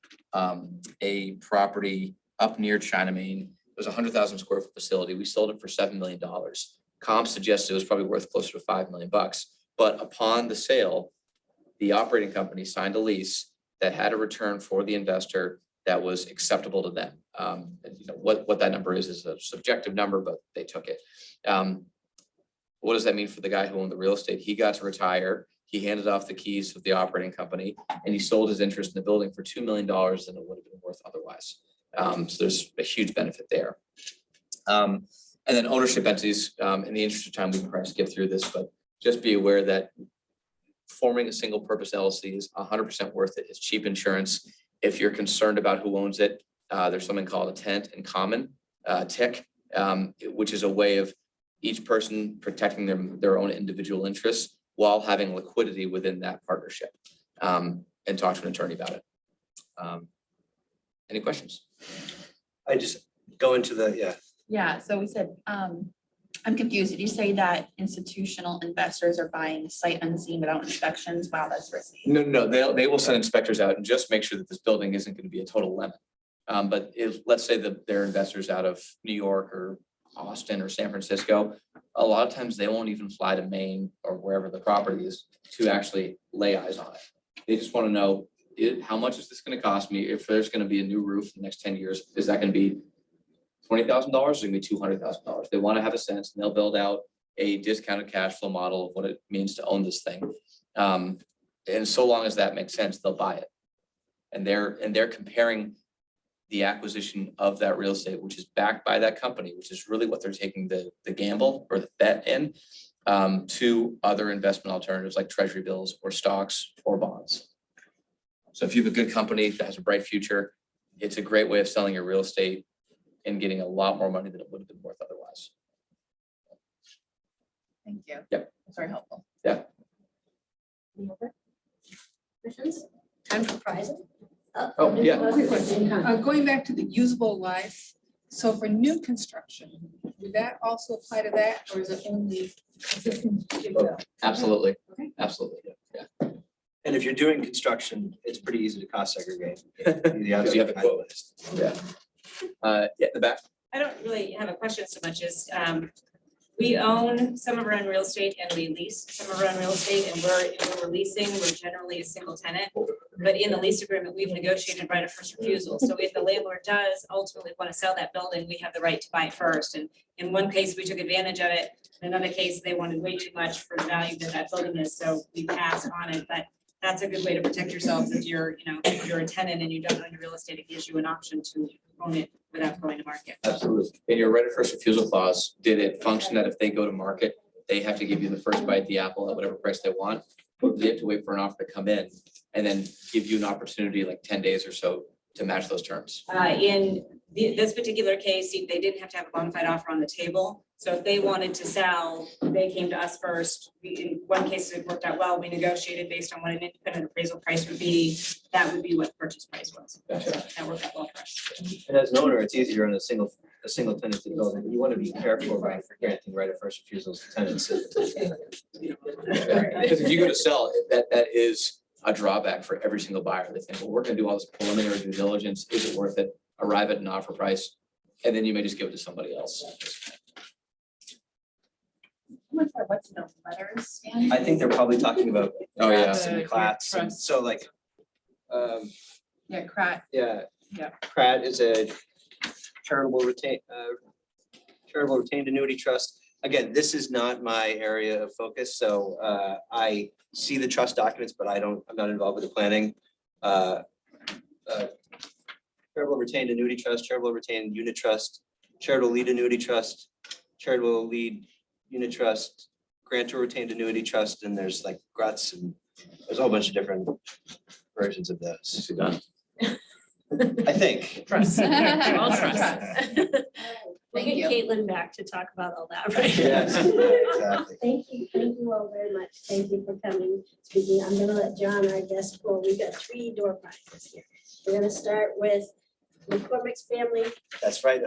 Speaker 3: a property up near China, Maine. It was a 100,000 square foot facility. We sold it for $7 million. Comps suggested it was probably worth closer to $5 million. But upon the sale, the operating company signed a lease that had a return for the investor that was acceptable to them. What that number is a subjective number, but they took it. What does that mean for the guy who owned the real estate? He got to retire. He handed off the keys to the operating company and he sold his interest in the building for $2 million than it would have been worth otherwise. So there's a huge benefit there. And then ownership entities, in the interest of time, we can perhaps get through this, but just be aware that forming a single purpose LLC is 100% worth it. It's cheap insurance. If you're concerned about who owns it, there's something called a tenant in common, TIC, which is a way of each person protecting their own individual interests while having liquidity within that partnership, and talk to an attorney about it. Any questions?
Speaker 6: I just go into the,
Speaker 5: Yeah, so we said, I'm confused. Did you say that institutional investors are buying sight unseen without inspections? Wow, that's risky.
Speaker 3: No, they will send inspectors out and just make sure that this building isn't going to be a total lemon. But if, let's say that they're investors out of New York or Austin or San Francisco, a lot of times they won't even fly to Maine or wherever the property is to actually lay eyes on it. They just want to know, how much is this going to cost me? If there's going to be a new roof in the next 10 years, is that going to be $20,000, it can be $200,000. They want to have a sense, and they'll build out a discounted cash flow model of what it means to own this thing. And so long as that makes sense, they'll buy it. And they're comparing the acquisition of that real estate, which is backed by that company, which is really what they're taking the gamble or the bet in, to other investment alternatives like treasury bills or stocks or bonds. So if you have a good company that has a bright future, it's a great way of selling your real estate and getting a lot more money than it would have been worth otherwise.
Speaker 5: Thank you.
Speaker 3: Yep.
Speaker 5: That's very helpful.
Speaker 1: Any other questions? Time for prizes?
Speaker 3: Oh, yeah.
Speaker 8: Quick question. Going back to the usable life, so for new construction, would that also apply to that, or is it only existing?
Speaker 3: Absolutely.
Speaker 8: Okay.
Speaker 3: Absolutely. Yeah.
Speaker 6: And if you're doing construction, it's pretty easy to cost segregate.
Speaker 3: You have a quote. Yeah. Yeah, the back.
Speaker 9: I don't really have a question so much as, we own some of our own real estate and we lease some of our own real estate, and if we're leasing, we're generally a single tenant. But in the lease agreement, we've negotiated right of first refusal. So if the landlord does ultimately want to sell that building, we have the right to buy it first. And in one case, we took advantage of it. In another case, they wanted way too much for the value that that building is, so we passed on it. But that's a good way to protect yourselves if you're, if you're a tenant and you don't own your real estate. It gives you an option to own it without going to market.
Speaker 3: Absolutely. In your right of first refusal clause, did it function that if they go to market, they have to give you the first bite of the apple at whatever price they want? Or do they have to wait for an offer to come in and then give you an opportunity like 10 days or so to match those terms?
Speaker 9: In this particular case, they didn't have to have a bona fide offer on the table. So if they wanted to sell, they came to us first. In one case, it worked out well. We negotiated based on what an independent appraisal price would be. That would be what the purchase price was.
Speaker 3: Gotcha.
Speaker 9: So that worked out well for us.
Speaker 6: And as an owner, it's easier in a single tenanted building, but you want to be careful about granting right of first refusals to tenants.
Speaker 3: Because if you go to sell, that is a drawback for every single buyer. They think, well, we're gonna do all this preliminary due diligence. Is it worth it? Arrive at an offer price, and then you may just give it to somebody else.
Speaker 5: What's the letters stand?
Speaker 6: I think they're probably talking about
Speaker 3: Oh, yeah.
Speaker 6: crats and clats, and so like,
Speaker 5: Yeah, CRAT.
Speaker 6: yeah.
Speaker 5: Yeah.
Speaker 6: CRAT is a charitable retained annuity trust. Again, this is not my area of focus, so I see the trust documents, but I'm not involved with the planning. Charitable retained annuity trust, charitable retained unit trust, charitable lead annuity trust, charitable lead unit trust, grantor retained annuity trust, and there's like GRUTs, and there's a whole bunch of different versions of those.
Speaker 3: Nicely done.
Speaker 6: I think.
Speaker 4: Trust. All trust.
Speaker 1: We'll
Speaker 5: Thank
Speaker 1: get
Speaker 5: you.
Speaker 1: Caitlin back to talk about all that, right?
Speaker 6: Yes, exactly.
Speaker 1: Thank you all very much. Thank you for coming, speaking. I'm gonna let John, our guest, floor. We've got 3 door prizes here. We're gonna start with McCormick's family.
Speaker 6: That's right. That's